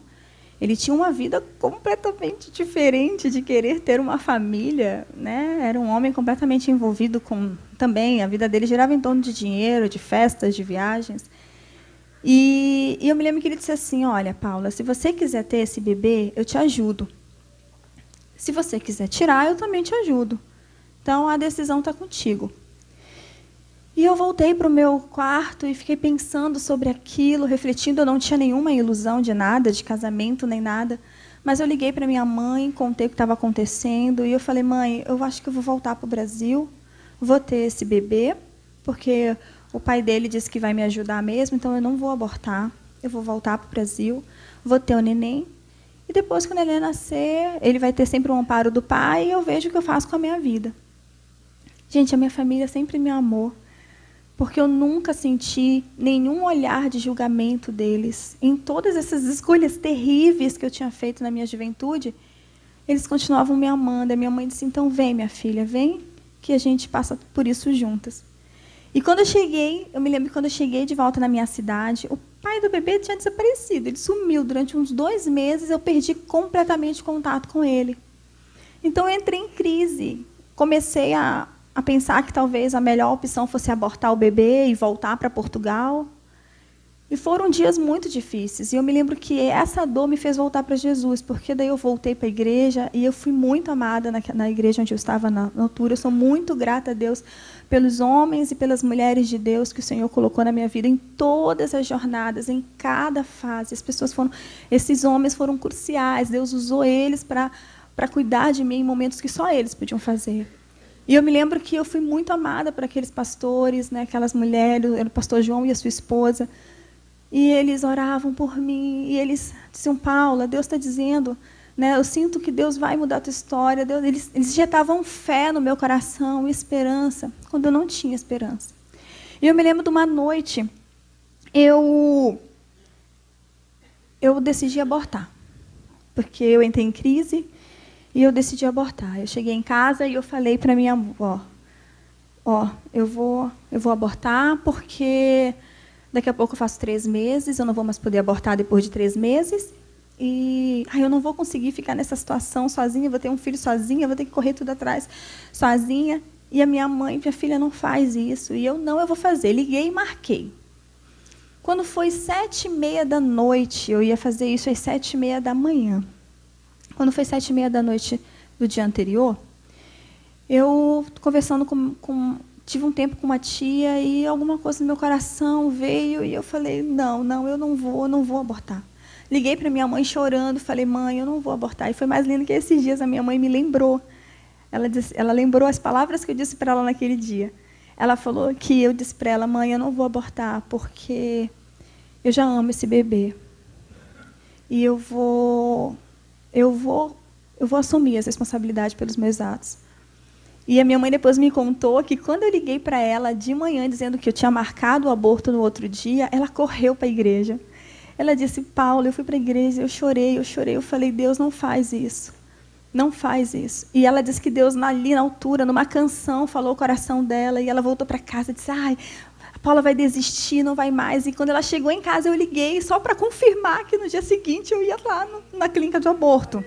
Ele tinha uma vida completamente diferente de querer ter uma família, né? Era um homem completamente envolvido com... Também, a vida dele girava em torno de dinheiro, de festas, de viagens. E eu me lembro que ele disse assim, olha, Paula, se você quiser ter esse bebê, eu te ajudo. Se você quiser tirar, eu também te ajudo. Então, a decisão está contigo. E eu voltei para o meu quarto e fiquei pensando sobre aquilo, refletindo. Eu não tinha nenhuma ilusão de nada, de casamento, nem nada. Mas eu liguei para minha mãe, contei o que estava acontecendo. E eu falei, mãe, eu acho que eu vou voltar para o Brasil. Vou ter esse bebê, porque o pai dele disse que vai me ajudar mesmo. Então, eu não vou abortar. Eu vou voltar para o Brasil. Vou ter o neném. E depois que o neném nascer, ele vai ter sempre o amparo do pai. E eu vejo o que eu faço com a minha vida. Gente, a minha família sempre me amou. Porque eu nunca senti nenhum olhar de julgamento deles. Em todas essas escolhas terríveis que eu tinha feito na minha juventude, eles continuavam me amando. A minha mãe disse, então vem, minha filha, vem, que a gente passa por isso juntas. E quando eu cheguei, eu me lembro que quando eu cheguei de volta na minha cidade, o pai do bebê tinha desaparecido. Ele sumiu durante uns 2 meses, eu perdi completamente contato com ele. Então eu entrei em crise. Comecei a pensar que talvez a melhor opção fosse abortar o bebê e voltar para Portugal. E foram dias muito difíceis. E eu me lembro que essa dor me fez voltar para Jesus, porque daí eu voltei para a igreja e eu fui muito amada na igreja onde eu estava na altura. Eu sou muito grata a Deus pelos homens e pelas mulheres de Deus que o Senhor colocou na minha vida em todas as jornadas, em cada fase. Esses homens foram cruciais. Deus usou eles para cuidar de mim em momentos que só eles podiam fazer. E eu me lembro que eu fui muito amada por aqueles pastores, né, aquelas mulheres, o pastor João e a sua esposa. E eles oravam por mim, e eles diziam, Paula, Deus está dizendo, né, eu sinto que Deus vai mudar a tua história. Eles injetavam fé no meu coração, esperança, quando eu não tinha esperança. E eu me lembro de uma noite, eu decidi abortar, porque eu entrei em crise, e eu decidi abortar. Eu cheguei em casa e eu falei para minha avó, eu vou abortar porque daqui a pouco eu faço 3 meses, eu não vou mais poder abortar depois de 3 meses, e eu não vou conseguir ficar nessa situação sozinha, eu vou ter um filho sozinha, eu vou ter que correr tudo atrás sozinha. E a minha mãe, minha filha, não faz isso. E eu vou fazer. Liguei e marquei. Quando foi 7h30 da noite, eu ia fazer isso às 7h30 da manhã. Quando foi 7h30 da noite do dia anterior, eu, conversando tive um tempo com uma tia e alguma coisa no meu coração veio e eu falei, não, eu não vou abortar. Liguei para minha mãe chorando, falei, mãe, eu não vou abortar. E foi mais lindo que esses dias a minha mãe me lembrou. Ela lembrou as palavras que eu disse para ela naquele dia. Ela falou que eu disse para ela, mãe, eu não vou abortar porque eu já amo esse bebê. E eu vou assumir as responsabilidades pelos meus atos. E a minha mãe depois me contou que quando eu liguei para ela de manhã dizendo que eu tinha marcado o aborto no outro dia, ela correu para a igreja. Ela disse, Paula, eu fui para a igreja, eu chorei, eu falei, Deus, não faz isso. Não faz isso. E ela disse que Deus, ali na altura, numa canção, falou o coração dela, e ela voltou para casa e disse, Paula vai desistir, não vai mais. E quando ela chegou em casa, eu liguei só para confirmar que no dia seguinte eu ia lá na clínica do aborto.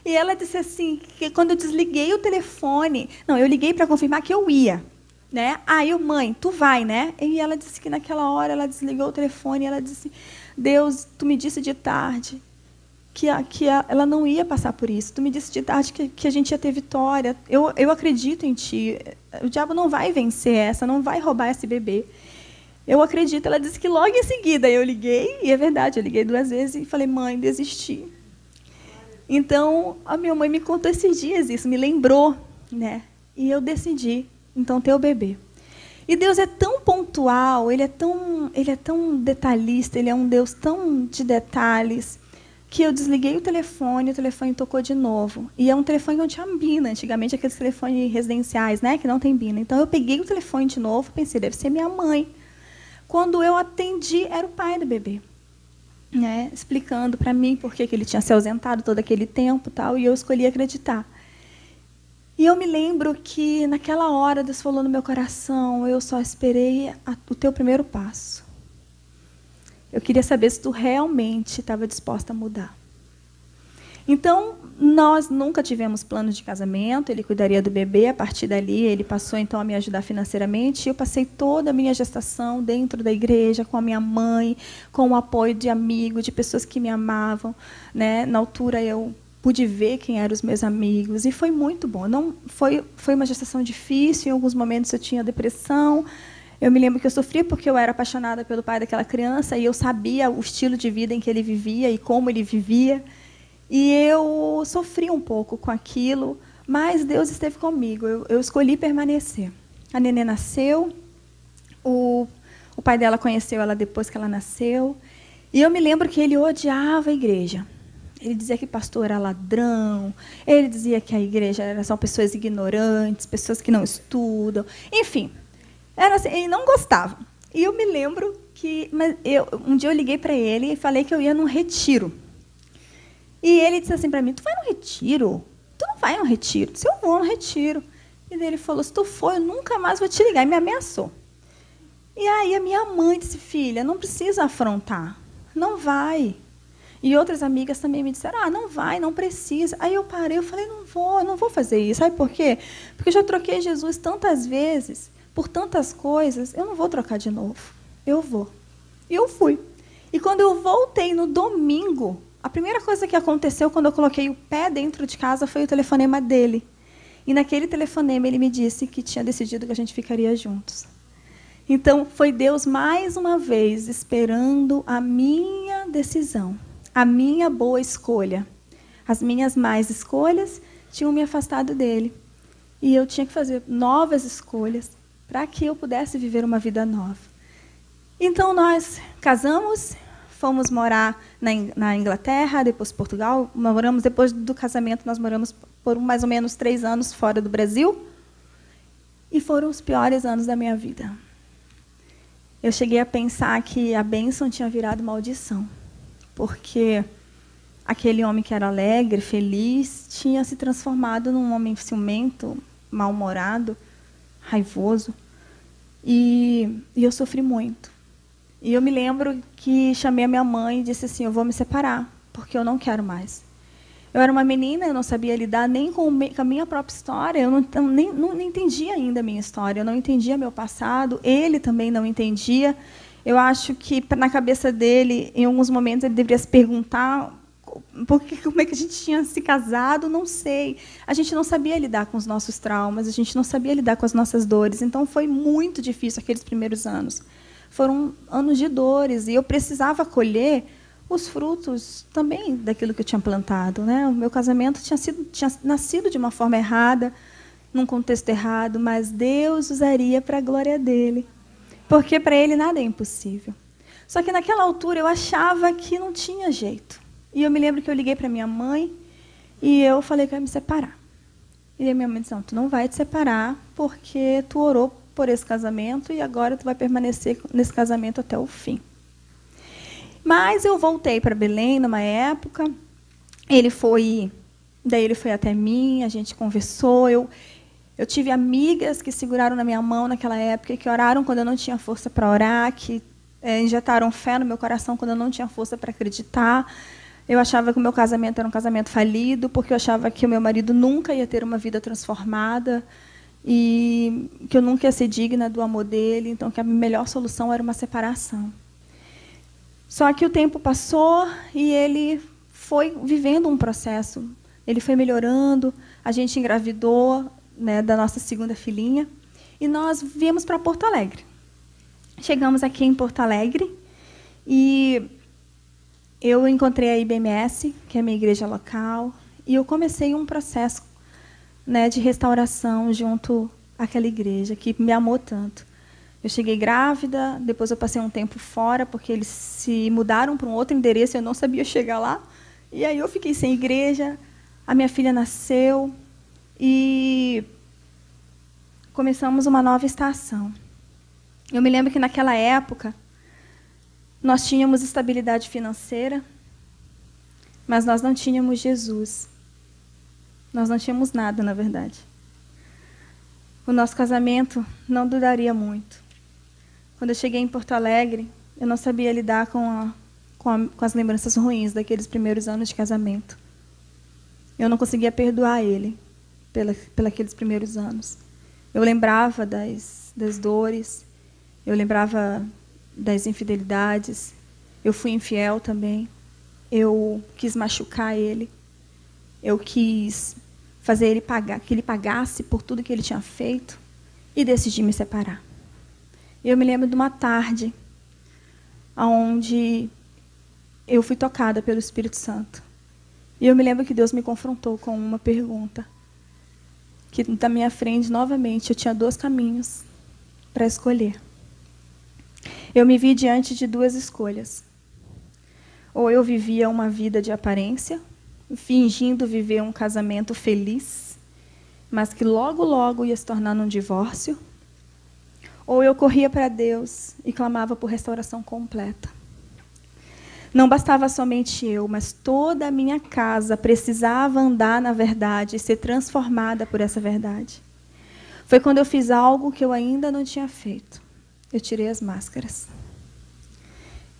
E ela disse assim, que quando eu desliguei o telefone... Não, eu liguei para confirmar que eu ia. Né? Mãe, tu vai, né? E ela disse que naquela hora ela desligou o telefone e ela disse, Deus, tu me disse de tarde que ela não ia passar por isso. Tu me disse de tarde que a gente ia ter vitória. Eu acredito em ti. O diabo não vai vencer essa, não vai roubar esse bebê. Eu acredito. Ela disse que logo em seguida eu liguei, e é verdade, eu liguei 2 vezes e falei, mãe, desisti. Então, a minha mãe me contou esses dias isso, me lembrou, né? E eu decidi, então, ter o bebê. E Deus é tão pontual, Ele é tão detalhista, Ele é um Deus tão de detalhes, que eu desliguei o telefone tocou de novo. E é um telefone que não tinha bina, antigamente aqueles telefones residenciais, né, que não tem bina. Então, eu peguei o telefone de novo, pensei, deve ser minha mãe. Quando eu atendi, era o pai do bebê, né, explicando para mim por que ele tinha se ausentado todo aquele tempo, tal, e eu escolhi acreditar. E eu me lembro que, naquela hora, Deus falou no meu coração, eu só esperei o teu primeiro passo. Eu queria saber se tu realmente estava disposta a mudar. Então, nós nunca tivemos planos de casamento, ele cuidaria do bebê, a partir dali ele passou então a me ajudar financeiramente, e eu passei toda a minha gestação dentro da igreja, com a minha mãe, com o apoio de amigos, de pessoas que me amavam, né? Na altura eu pude ver quem eram os meus amigos, e foi muito bom. Não foi uma gestação difícil, em alguns momentos eu tinha depressão. Eu me lembro que eu sofria porque eu era apaixonada pelo pai daquela criança e eu sabia o estilo de vida em que ele vivia e como ele vivia. E eu sofri um pouco com aquilo, mas Deus esteve comigo. Eu escolhi permanecer. A nenê nasceu, o pai dela conheceu ela depois que ela nasceu. E eu me lembro que ele odiava a igreja. Ele dizia que pastor era ladrão, ele dizia que a igreja são pessoas ignorantes, pessoas que não estudam, enfim. Era assim, ele não gostava. E eu me lembro que um dia eu liguei para ele e falei que eu ia num retiro. E ele disse assim para mim, tu vai no retiro? Tu não vai no retiro? Eu disse, eu vou no retiro. E daí ele falou, se tu for, eu nunca mais vou te ligar. E me ameaçou. E aí a minha mãe disse, filha, não precisa afrontar. Não vai. E outras amigas também me disseram, não vai, não precisa. Aí eu parei, eu falei, não vou fazer isso. Sabe por quê? Porque eu já troquei Jesus tantas vezes, por tantas coisas, eu não vou trocar de novo. Eu vou. E eu fui. E quando eu voltei no domingo, a primeira coisa que aconteceu quando eu coloquei o pé dentro de casa foi o telefonema dele. E naquele telefonema ele me disse que tinha decidido que a gente ficaria juntos. Então, foi Deus mais uma vez esperando a minha decisão, a minha boa escolha. As minhas más escolhas tinham me afastado dele. E eu tinha que fazer novas escolhas para que eu pudesse viver uma vida nova. Então, nós casamos, fomos morar na Inglaterra, depois Portugal. Depois do casamento, nós moramos por mais ou menos 3 anos fora do Brasil. E foram os piores anos da minha vida. Eu cheguei a pensar que a bênção tinha virado maldição. Porque aquele homem que era alegre, feliz, tinha se transformado num homem ciumento, mal-humorado, raivoso, e eu sofri muito. E eu me lembro que chamei a minha mãe e disse assim, eu vou me separar, porque eu não quero mais. Eu era uma menina, eu não sabia lidar nem com a minha própria história, eu não entendia ainda a minha história, eu não entendia meu passado, ele também não entendia. Eu acho que, na cabeça dele, em alguns momentos, ele deveria se perguntar como é que a gente tinha se casado, não sei. A gente não sabia lidar com os nossos traumas, a gente não sabia lidar com as nossas dores. Então, foi muito difícil aqueles primeiros anos. Foram anos de dores, e eu precisava colher os frutos também daquilo que eu tinha plantado, né? O meu casamento tinha nascido de uma forma errada, num contexto errado, mas Deus usaria para a glória dele. Porque para ele nada é impossível. Só que naquela altura eu achava que não tinha jeito. E eu me lembro que eu liguei para minha mãe e eu falei que eu ia me separar. E a minha mãe disse, não, tu não vai te separar porque tu orou por esse casamento e agora tu vai permanecer nesse casamento até o fim. Mas eu voltei para Belém numa época, daí ele foi até mim, a gente conversou, Eu tive amigas que seguraram na minha mão naquela época, que oraram quando eu não tinha força para orar, que injetaram fé no meu coração quando eu não tinha força para acreditar. Eu achava que o meu casamento era um casamento falido, porque eu achava que o meu marido nunca ia ter uma vida transformada e que eu nunca ia ser digna do amor dele, então que a melhor solução era uma separação. Só que o tempo passou e ele foi vivendo um processo. Ele foi melhorando, a gente engravidou, né, da nossa segunda filhinha, e nós viemos para Porto Alegre. Chegamos aqui em Porto Alegre e eu encontrei a IBMS, que é a minha igreja local, e eu comecei um processo, né, de restauração junto àquela igreja que me amou tanto. Eu cheguei grávida, depois eu passei um tempo fora, porque eles se mudaram para um outro endereço, eu não sabia chegar lá, e aí eu fiquei sem igreja, a minha filha nasceu, e começamos uma nova estação. Eu me lembro que, naquela época, nós tínhamos estabilidade financeira, mas nós não tínhamos Jesus. Nós não tínhamos nada, na verdade. O nosso casamento não duraria muito. Quando eu cheguei em Porto Alegre, eu não sabia lidar com as lembranças ruins daqueles primeiros anos de casamento. Eu não conseguia perdoar ele pelos primeiros anos. Eu lembrava das dores, eu lembrava das infidelidades, eu fui infiel também, eu quis machucar ele, eu quis fazer ele pagar, que ele pagasse por tudo que ele tinha feito, e decidi me separar. Eu me lembro de uma tarde onde eu fui tocada pelo Espírito Santo. E eu me lembro que Deus me confrontou com uma pergunta. Que da minha frente, novamente, eu tinha 2 caminhos para escolher. Eu me vi diante de 2 escolhas. Ou eu vivia uma vida de aparência, fingindo viver um casamento feliz, mas que logo, logo ia se tornar num divórcio. Ou eu corria para Deus e clamava por restauração completa. Não bastava somente eu, mas toda a minha casa precisava andar na verdade e ser transformada por essa verdade. Foi quando eu fiz algo que eu ainda não tinha feito. Eu tirei as máscaras.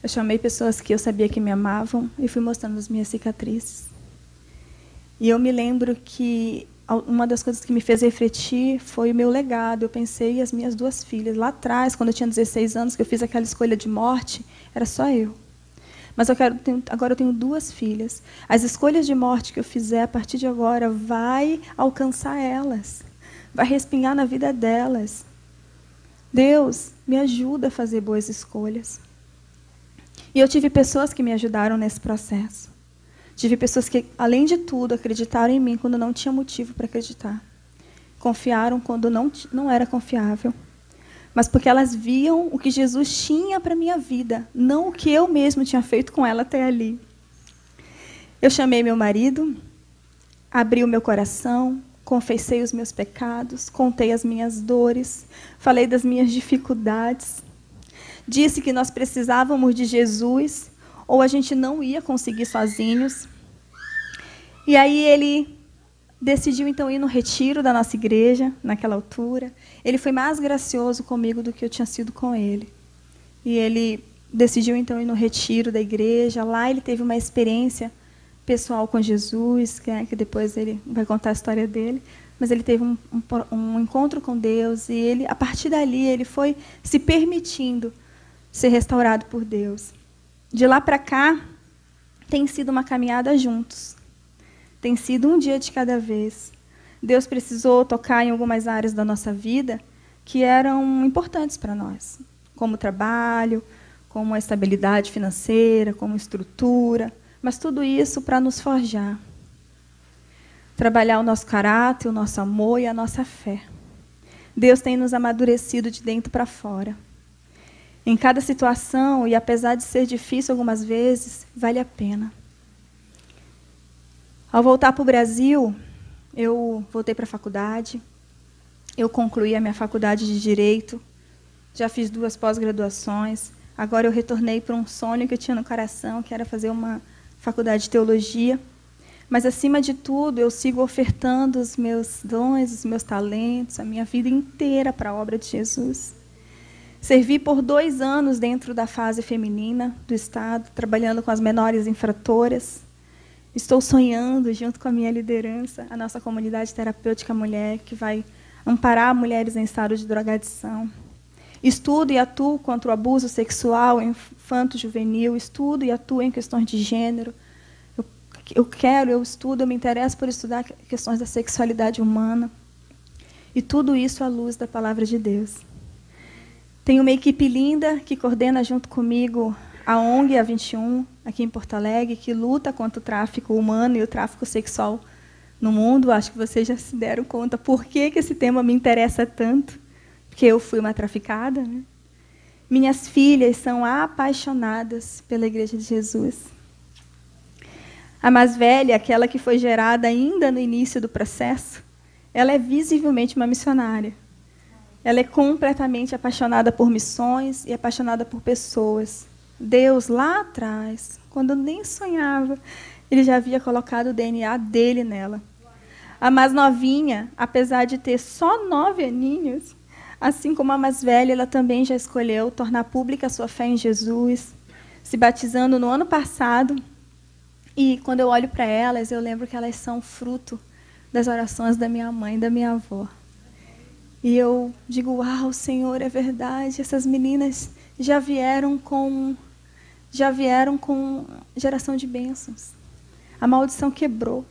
Eu chamei pessoas que eu sabia que me amavam e fui mostrando as minhas cicatrizes. E eu me lembro que uma das coisas que me fez refletir foi o meu legado. Eu pensei as minhas 2 filhas. Lá atrás, quando eu tinha 16 anos, que eu fiz aquela escolha de morte, era só eu. Mas agora eu tenho 2 filhas. As escolhas de morte que eu fizer a partir de agora vai alcançar elas. Vai respingar na vida delas. Deus, me ajuda a fazer boas escolhas. E eu tive pessoas que me ajudaram nesse processo. Tive pessoas que, além de tudo, acreditaram em mim quando não tinha motivo para acreditar. Confiaram quando não era confiável. Mas porque elas viam o que Jesus tinha para a minha vida, não o que eu mesmo tinha feito com ela até ali. Eu chamei meu marido, abri o meu coração, confessei os meus pecados, contei as minhas dores, falei das minhas dificuldades, disse que nós precisávamos de Jesus, ou a gente não ia conseguir sozinhos. E aí ele decidiu, então, ir no retiro da nossa igreja, naquela altura. Ele foi mais gracioso comigo do que eu tinha sido com ele. E ele decidiu, então, ir no retiro da igreja. Lá ele teve uma experiência pessoal com Jesus, que depois ele vai contar a história dele. Mas ele teve um encontro com Deus, e ele, a partir dali, ele foi se permitindo ser restaurado por Deus. De lá para cá, tem sido uma caminhada juntos. Tem sido um dia de cada vez. Deus precisou tocar em algumas áreas da nossa vida que eram importantes para nós, como trabalho, como a estabilidade financeira, como estrutura, mas tudo isso para nos forjar. Trabalhar o nosso caráter, o nosso amor e a nossa fé. Deus tem nos amadurecido de dentro para fora. Em cada situação, e apesar de ser difícil algumas vezes, vale a pena. Ao voltar para o Brasil, eu voltei para a faculdade, eu concluí a minha faculdade de Direito, já fiz 2 pós-graduações, agora eu retornei para um sonho que eu tinha no coração, que era fazer uma faculdade de Teologia, Mas, acima de tudo, eu sigo ofertando os meus dons, os meus talentos, a minha vida inteira para a obra de Jesus. Servi por 2 anos dentro da fase feminina do Estado, trabalhando com as menores infratoras. Estou sonhando, junto com a minha liderança, a nossa comunidade terapêutica mulher, que vai amparar mulheres em estado de drogadição. Estudo e atuo contra o abuso sexual infanto-juvenil, estudo e atuo em questões de gênero. Eu estudo, eu me interesso por estudar questões da sexualidade humana. E tudo isso à luz da palavra de Deus. Tenho uma equipe linda que coordena junto comigo a ONG A21, aqui em Porto Alegre, que luta contra o tráfico humano e o tráfico sexual no mundo. Acho que vocês já se deram conta por que esse tema me interessa tanto, porque eu fui uma traficada, né? Minhas filhas são apaixonadas pela Igreja de Jesus. A mais velha, aquela que foi gerada ainda no início do processo, ela é visivelmente uma missionária. Ela é completamente apaixonada por missões e apaixonada por pessoas. Deus, lá atrás, quando eu nem sonhava, Ele já havia colocado o DNA dele nela. A mais novinha, apesar de ter só 9 aninhos, assim como a mais velha, ela também já escolheu tornar pública a sua fé em Jesus, se batizando no ano passado. E, quando eu olho para elas, eu lembro que elas são fruto das orações da minha mãe e da minha avó. E eu digo, uau, Senhor, é verdade, essas meninas já vieram com geração de bênçãos. A maldição quebrou.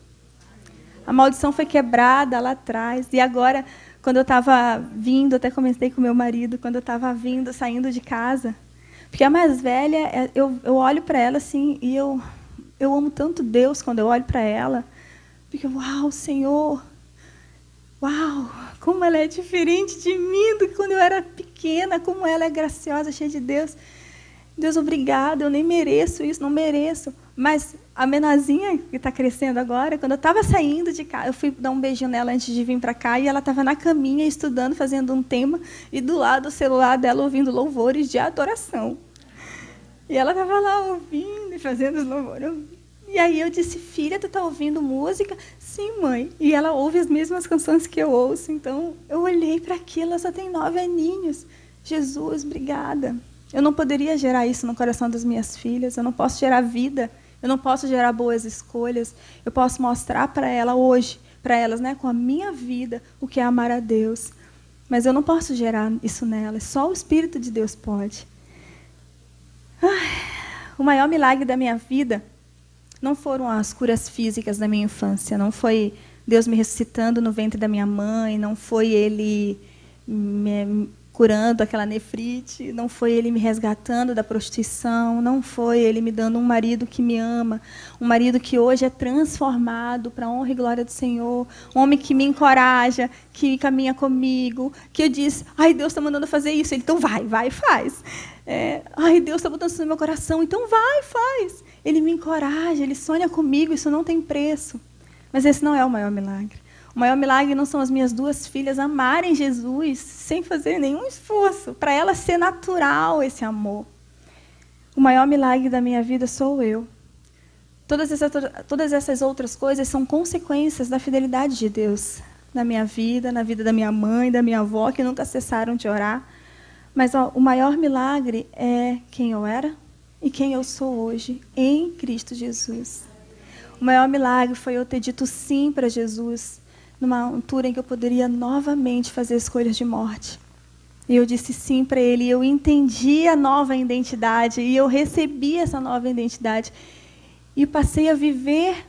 A maldição foi quebrada lá atrás. E agora, quando eu estava vindo, até comentei com meu marido, quando eu estava saindo de casa, porque a mais velha, eu olho para ela assim, e eu amo tanto Deus quando eu olho para ela, porque, uau, Senhor, uau, como ela é diferente de mim do que quando eu era pequena, como ela é graciosa, cheia de Deus. Deus, obrigada, eu nem mereço isso, não mereço. Mas a menorzinha que está crescendo agora, quando eu estava saindo de casa, eu fui dar um beijinho nela antes de vir para cá, e ela estava na caminha, estudando, fazendo um tema, e do lado do celular dela, ouvindo louvores de adoração. E ela estava lá ouvindo e fazendo os louvores. E aí eu disse, filha, tu está ouvindo música? Sim, mãe. E ela ouve as mesmas canções que eu ouço. Então, eu olhei para aquilo, ela só tem 9 aninhos. Jesus, obrigada. Eu não poderia gerar isso no coração das minhas filhas. Eu não posso gerar vida. Eu não posso gerar boas escolhas. Eu posso mostrar para ela hoje, para elas, né, com a minha vida, o que é amar a Deus. Mas eu não posso gerar isso nelas. Só o Espírito de Deus pode. O maior milagre da minha vida não foram as curas físicas da minha infância. Não foi Deus me ressuscitando no ventre da minha mãe. Não foi Ele me curando aquela nefrite, não foi Ele me resgatando da prostituição, não foi Ele me dando um marido que me ama, um marido que hoje é transformado para a honra e glória do Senhor, um homem que me encoraja, que caminha comigo, que eu disse, ai, Deus está mandando fazer isso, Ele, então vai e faz. Ai, Deus está botando isso no meu coração, então vai, faz. Ele me encoraja, Ele sonha comigo, isso não tem preço. Mas esse não é o maior milagre. O maior milagre não são as minhas 2 filhas amarem Jesus sem fazer nenhum esforço, para elas ser natural esse amor. O maior milagre da minha vida sou eu. Todas essas outras coisas são consequências da fidelidade de Deus na minha vida, na vida da minha mãe, da minha avó, que nunca cessaram de orar. Mas o maior milagre é quem eu era e quem eu sou hoje, em Cristo Jesus. O maior milagre foi eu ter dito sim para Jesus, numa altura em que eu poderia novamente fazer escolhas de morte. E eu disse sim para Ele, e eu entendi a nova identidade, e eu recebi essa nova identidade, e passei a viver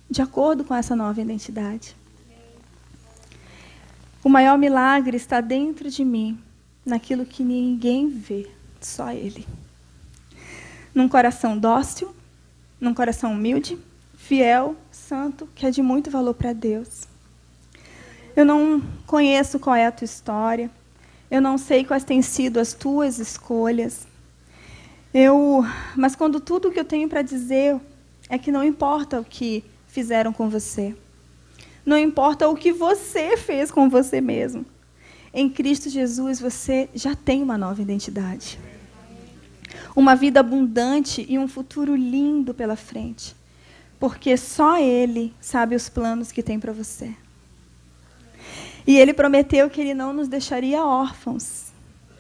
de acordo com essa nova identidade. O maior milagre está dentro de mim, naquilo que ninguém vê, só Ele. Num coração dócil, num coração humilde, fiel, santo, que é de muito valor para Deus. Eu não conheço qual é a tua história. Eu não sei quais têm sido as tuas escolhas. Mas quando tudo o que eu tenho para dizer é que não importa o que fizeram com você. Não importa o que você fez com você mesmo. Em Cristo Jesus, você já tem uma nova identidade. Uma vida abundante e um futuro lindo pela frente. porque só Ele sabe os planos que tem para você. E Ele prometeu que Ele não nos deixaria órfãos.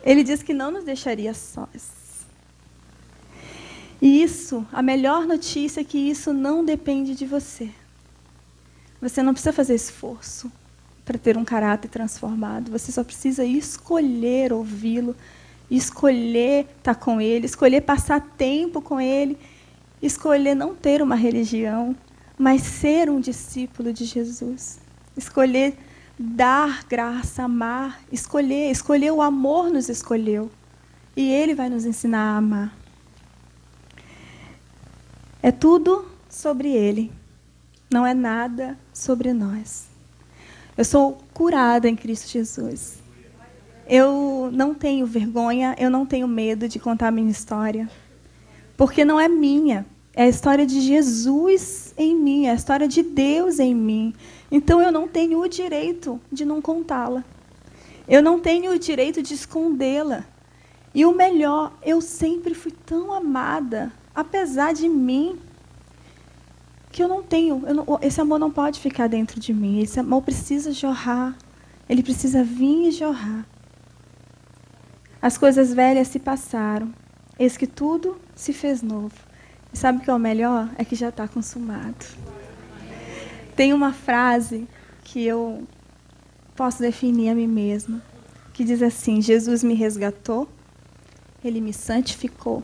Ele diz que não nos deixaria sós. E isso, a melhor notícia é que isso não depende de você. Você não precisa fazer esforço para ter um caráter transformado. Você só precisa escolher ouvi-lo, escolher estar com Ele, escolher passar tempo com Ele, escolher não ter uma religião, mas ser um discípulo de Jesus. Escolher dar graça, amar, escolher o amor nos escolheu. E Ele vai nos ensinar a amar. É tudo sobre Ele, não é nada sobre nós. Eu sou curada em Cristo Jesus. Eu não tenho vergonha, eu não tenho medo de contar a minha história, porque não é minha, é a história de Jesus em mim, é a história de Deus em mim. Então eu não tenho o direito de não contá-la. Eu não tenho o direito de escondê-la. E o melhor, eu sempre fui tão amada, apesar de mim, que esse amor não pode ficar dentro de mim. Esse amor precisa jorrar. Ele precisa vir e jorrar. As coisas velhas se passaram. Eis que tudo se fez novo. E sabe o que é o melhor? É que já está consumado. Tem uma frase que eu posso definir a mim mesma, que diz assim: Jesus me resgatou, Ele me santificou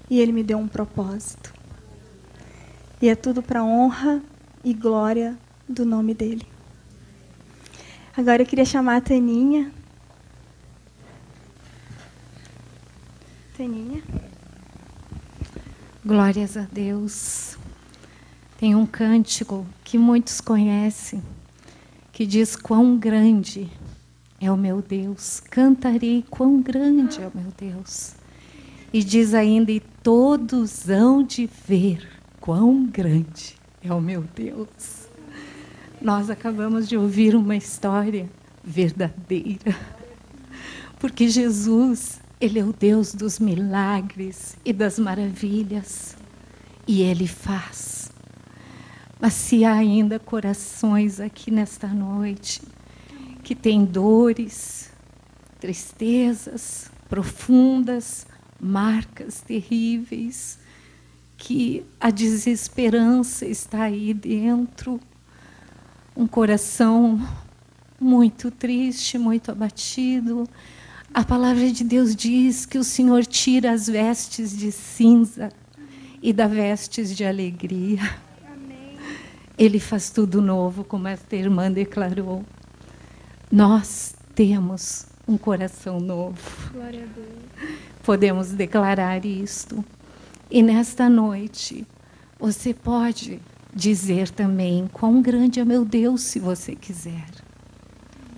e Ele me deu um propósito. E é tudo para a honra e glória do nome dEle. Agora eu queria chamar a Taninha. Taninha. Glórias a Deus. Tem um cântico que muitos conhecem, que diz: quão grande é o meu Deus, cantarei quão grande é o meu Deus. E diz ainda: e todos hão de ver quão grande é o meu Deus. Nós acabamos de ouvir uma história verdadeira, porque Jesus, Ele é o Deus dos milagres e das maravilhas, e Ele faz. Mas se há ainda corações aqui nesta noite que têm dores, tristezas profundas, marcas terríveis, que a desesperança está aí dentro, um coração muito triste, muito abatido, a palavra de Deus diz que o Senhor tira as vestes de cinza e dá vestes de alegria. Amém. Ele faz tudo novo, como esta irmã declarou. Nós temos um coração novo. Glória a Deus. Podemos declarar isto. E nesta noite, você pode dizer também quão grande é meu Deus, se você quiser.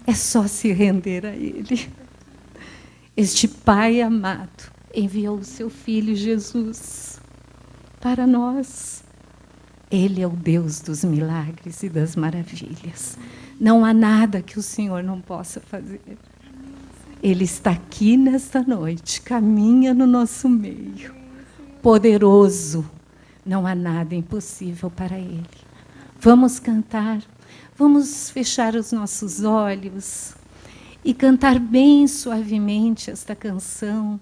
É só se render a Ele. Este Pai amado enviou o seu Filho Jesus para nós. Ele é o Deus dos milagres e das maravilhas. Não há nada que o Senhor não possa fazer. Ele está aqui nesta noite, caminha no nosso meio. Poderoso, não há nada impossível para Ele. Vamos cantar, vamos fechar os nossos olhos e cantar bem suavemente esta canção,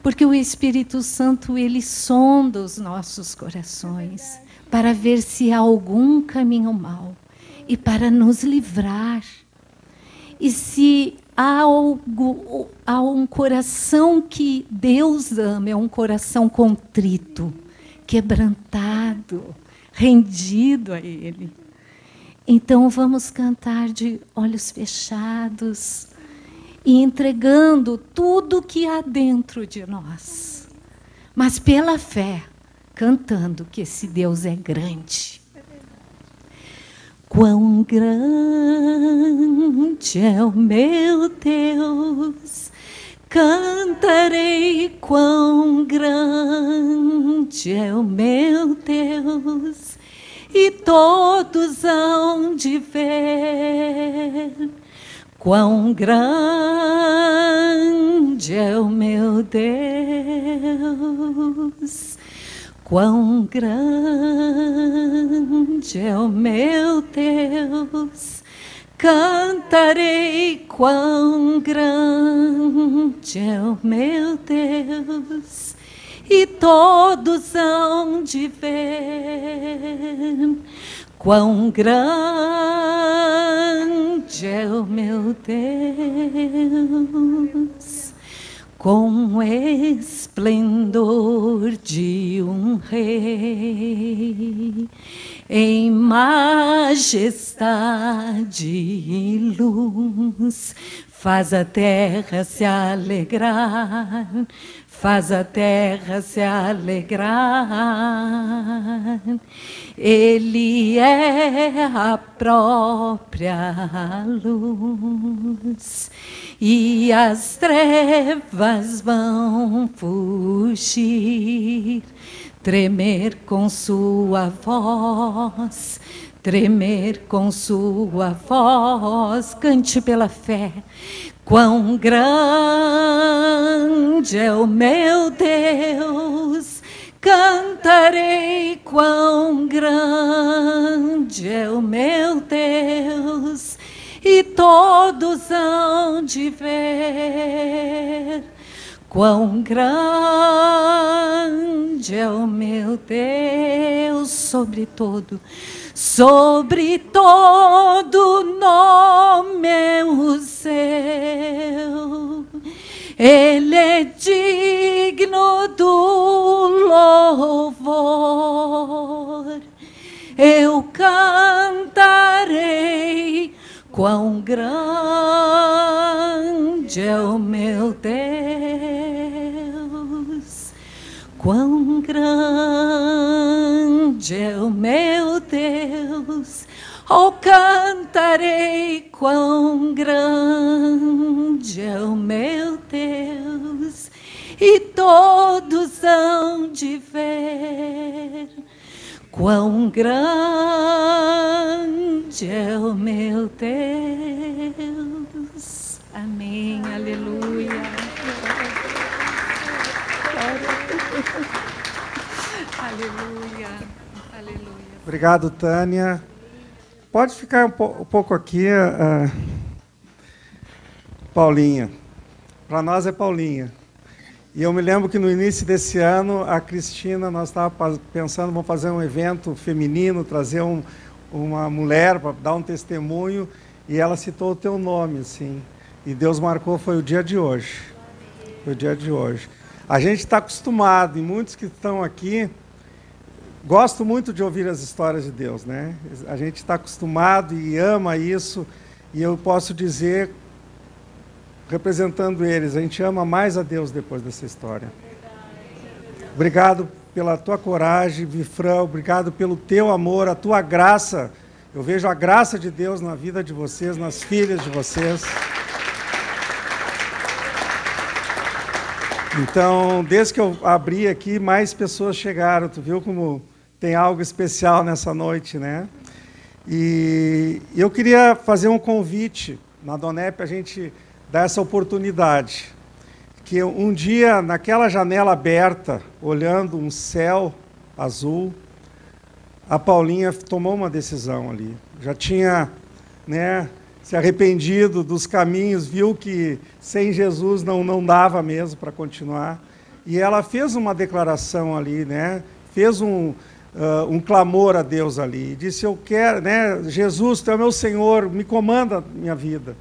porque o Espírito Santo, ele sonda os nossos corações para ver se há algum caminho mau e para nos livrar. E se há um coração que Deus ama, é um coração contrito, quebrantado, rendido a Ele. Então vamos cantar de olhos fechados e entregando tudo que há dentro de nós, mas pela fé, cantando que esse Deus é grande. Quão grande é o meu Deus, cantarei quão grande é o meu Deus, e todos hão de ver quão grande é o meu Deus, Quão grande é o meu Deus, cantarei, quão grande é o meu Deus, e todos hão de ver quão grande é o meu Deus. Com esplendor de um rei, em majestade e luz, faz a terra se alegrar, faz a terra se alegrar. Ele é a própria luz, e as trevas vão fugir, tremer com sua voz, tremer com sua voz. Cante pela fé. Quão grande é o meu Deus, cantarei, quão grande é o meu Deus, e todos hão de ver quão grande é o meu Deus. Sobre todo nome o seu, Ele é digno do louvor. Eu cantarei, quão grande é o meu Deus, quão grande é o meu Deus. Oh, cantarei, quão grande é o meu Deus, e todos hão de ver quão grande é o meu Deus. Amém, aleluia. Aleluia, aleluia. Obrigado, Tânia. Pode ficar um pouco aqui, Paulinha. Para nós é Paulinha. E eu me lembro que no início desse ano, a Cristina, nós estávamos pensando, vamos fazer um evento feminino, trazer uma mulher para dar um testemunho, e ela citou o teu nome, assim. E Deus marcou, foi o dia de hoje. Foi o dia de hoje. A gente está acostumado, e muitos que estão aqui gostam muito de ouvir as histórias de Deus, né? A gente está acostumado e ama isso, e eu posso dizer, representando eles, a gente ama mais a Deus depois dessa história. Obrigado pela tua coragem, Vifrão, obrigado pelo teu amor, a tua graça. Eu vejo a graça de Deus na vida de vocês, nas filhas de vocês. Então, desde que eu abri aqui, mais pessoas chegaram. Tu viu como tem algo especial nessa noite, né? E eu queria fazer um convite na Donep, a gente dar essa oportunidade. Que um dia, naquela janela aberta, olhando um céu azul, a Paulinha tomou uma decisão ali. Já tinha, né, se arrependido dos caminhos, viu que sem Jesus não dava mesmo para continuar. E ela fez uma declaração ali, né? Fez um clamor a Deus ali. Disse, eu quero, né? Jesus, tu é meu Senhor, me comanda a minha vida.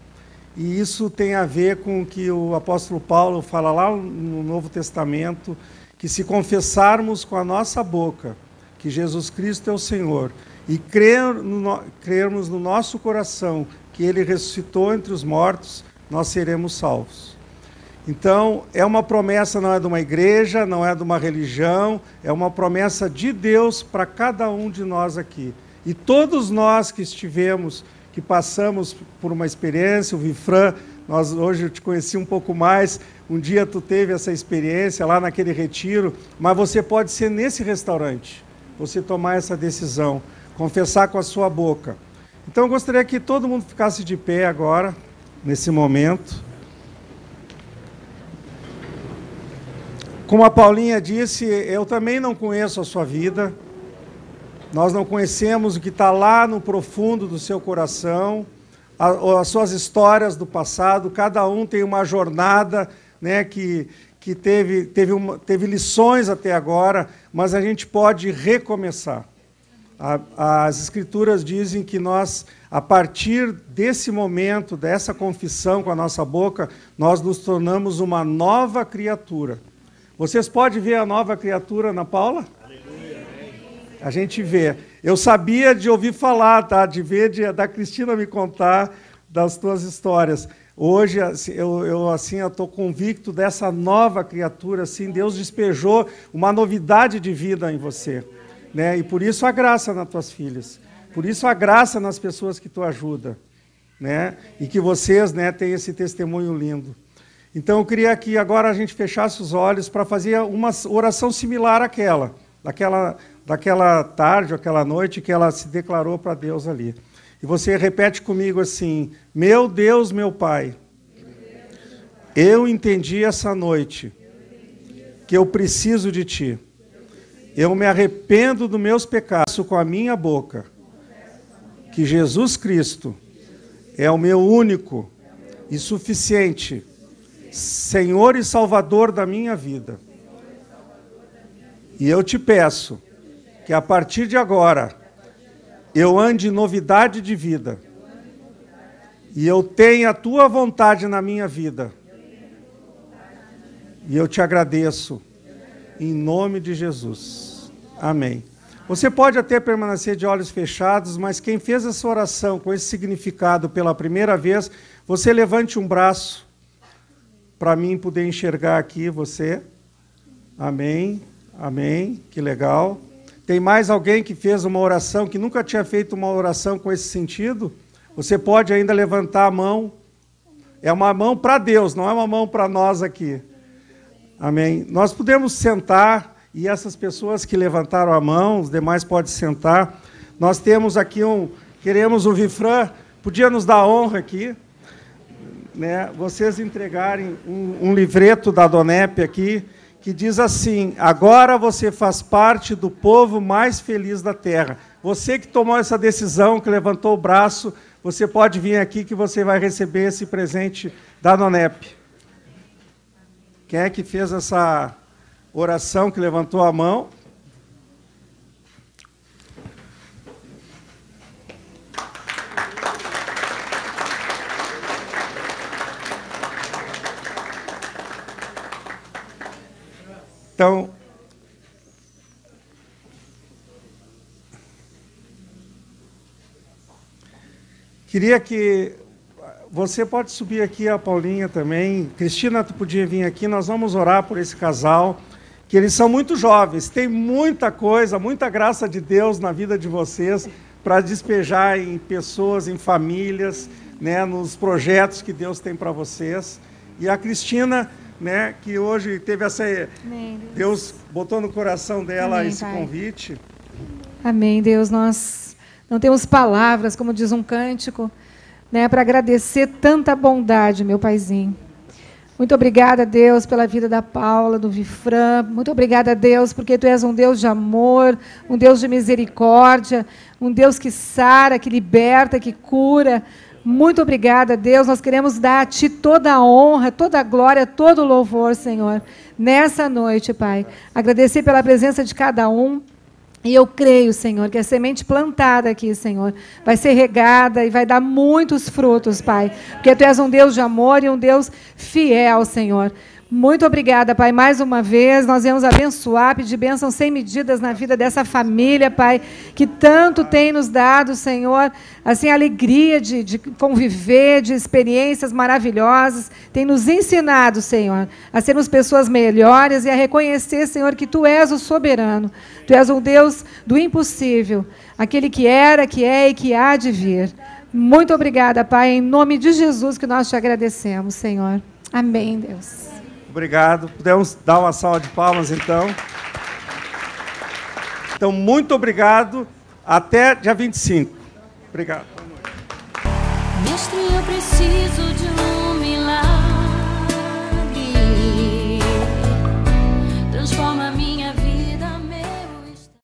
E isso tem a ver com o que o apóstolo Paulo fala lá no Novo Testamento, que se confessarmos com a nossa boca que Jesus Cristo é o Senhor e crermos no nosso coração que Ele ressuscitou entre os mortos, nós seremos salvos. Então, é uma promessa, não é de uma igreja, não é de uma religião, é uma promessa de Deus para cada um de nós aqui. E todos nós que estivemos, que passamos por uma experiência, o Vifran, hoje eu te conheci um pouco mais, um dia tu teve essa experiência lá naquele retiro, mas você pode ser nesse restaurante, você tomar essa decisão, confessar com a sua boca. Então eu gostaria que todo mundo ficasse de pé agora, nesse momento. Como a Paulinha disse, eu também não conheço a sua vida. Nós não conhecemos o que está lá no profundo do seu coração, as suas histórias do passado. Cada um tem uma jornada, né, que teve lições até agora, mas a gente pode recomeçar. As Escrituras dizem que nós, a partir desse momento, dessa confissão com a nossa boca, nós nos tornamos uma nova criatura. Vocês podem ver a nova criatura na Paula? Aleluia. A gente vê. Eu sabia de ouvir falar, tá? De ver da Cristina me contar das tuas histórias. Hoje, eu estou convicto dessa nova criatura. Assim, Deus despejou uma novidade de vida em você. Né? E por isso a graça nas tuas filhas. Por isso a graça nas pessoas que tu ajuda. Né? E que vocês, né, têm esse testemunho lindo. Então, eu queria que agora a gente fechasse os olhos para fazer uma oração similar àquela, daquela tarde, aquela noite que ela se declarou para Deus ali. E você repete comigo assim: meu Deus, meu Pai, eu entendi essa noite que eu preciso de Ti. Eu me arrependo dos meus pecados com a minha boca, que Jesus Cristo é o meu único e suficiente Senhor e Salvador da minha vida. E eu te peço que a partir de agora eu ande em novidade de vida e eu tenha a Tua vontade na minha vida. E eu te agradeço em nome de Jesus. Amém. Você pode até permanecer de olhos fechados, mas quem fez essa oração com esse significado pela primeira vez, você levante um braço para mim poder enxergar aqui você. Amém, amém, que legal. Tem mais alguém que fez uma oração, que nunca tinha feito uma oração com esse sentido? Você pode ainda levantar a mão. É uma mão para Deus, não é uma mão para nós aqui. Amém. Nós podemos sentar, e essas pessoas que levantaram a mão, os demais podem sentar. Nós temos aqui queremos o Vifran, podia nos dar honra aqui, né, vocês entregarem um livreto da Donep aqui, que diz assim: agora você faz parte do povo mais feliz da terra. Você que tomou essa decisão, que levantou o braço, você pode vir aqui que você vai receber esse presente da Donep. Quem é que fez essa oração, que levantou a mão? Então, queria que você pode subir aqui, a Paulinha também. Cristina, tu podia vir aqui, nós vamos orar por esse casal, que eles são muito jovens, tem muita coisa, muita graça de Deus na vida de vocês, para despejar em pessoas, em famílias, né, nos projetos que Deus tem para vocês. E a Cristina, né, que hoje teve essa... Amém, Deus botou no coração dela Amém, esse Pai. convite. Amém, Deus. Nós não temos palavras, como diz um cântico, né, para agradecer tanta bondade, meu Paizinho. Muito obrigada, Deus, pela vida da Paula, do Vifran. Muito obrigada, Deus, porque Tu és um Deus de amor, um Deus de misericórdia, um Deus que sara, que liberta, que cura. Muito obrigada, Deus. Nós queremos dar a Ti toda a honra, toda a glória, todo o louvor, Senhor, nessa noite, Pai. Agradecer pela presença de cada um. E eu creio, Senhor, que a semente plantada aqui, Senhor, vai ser regada e vai dar muitos frutos, Pai. Porque Tu és um Deus de amor e um Deus fiel, Senhor. Muito obrigada, Pai, mais uma vez. Nós viemos abençoar, pedir bênçãos sem medidas na vida dessa família, Pai, que tanto tem nos dado, Senhor, assim, alegria de conviver, de experiências maravilhosas. Tem nos ensinado, Senhor, a sermos pessoas melhores e a reconhecer, Senhor, que Tu és o soberano. Tu és um Deus do impossível, aquele que era, que é e que há de vir. Muito obrigada, Pai, em nome de Jesus que nós Te agradecemos, Senhor. Amém, Deus. Obrigado. Podemos dar uma salva de palmas, então. Então, muito obrigado. Até dia 25. Obrigado. Mestre, eu preciso de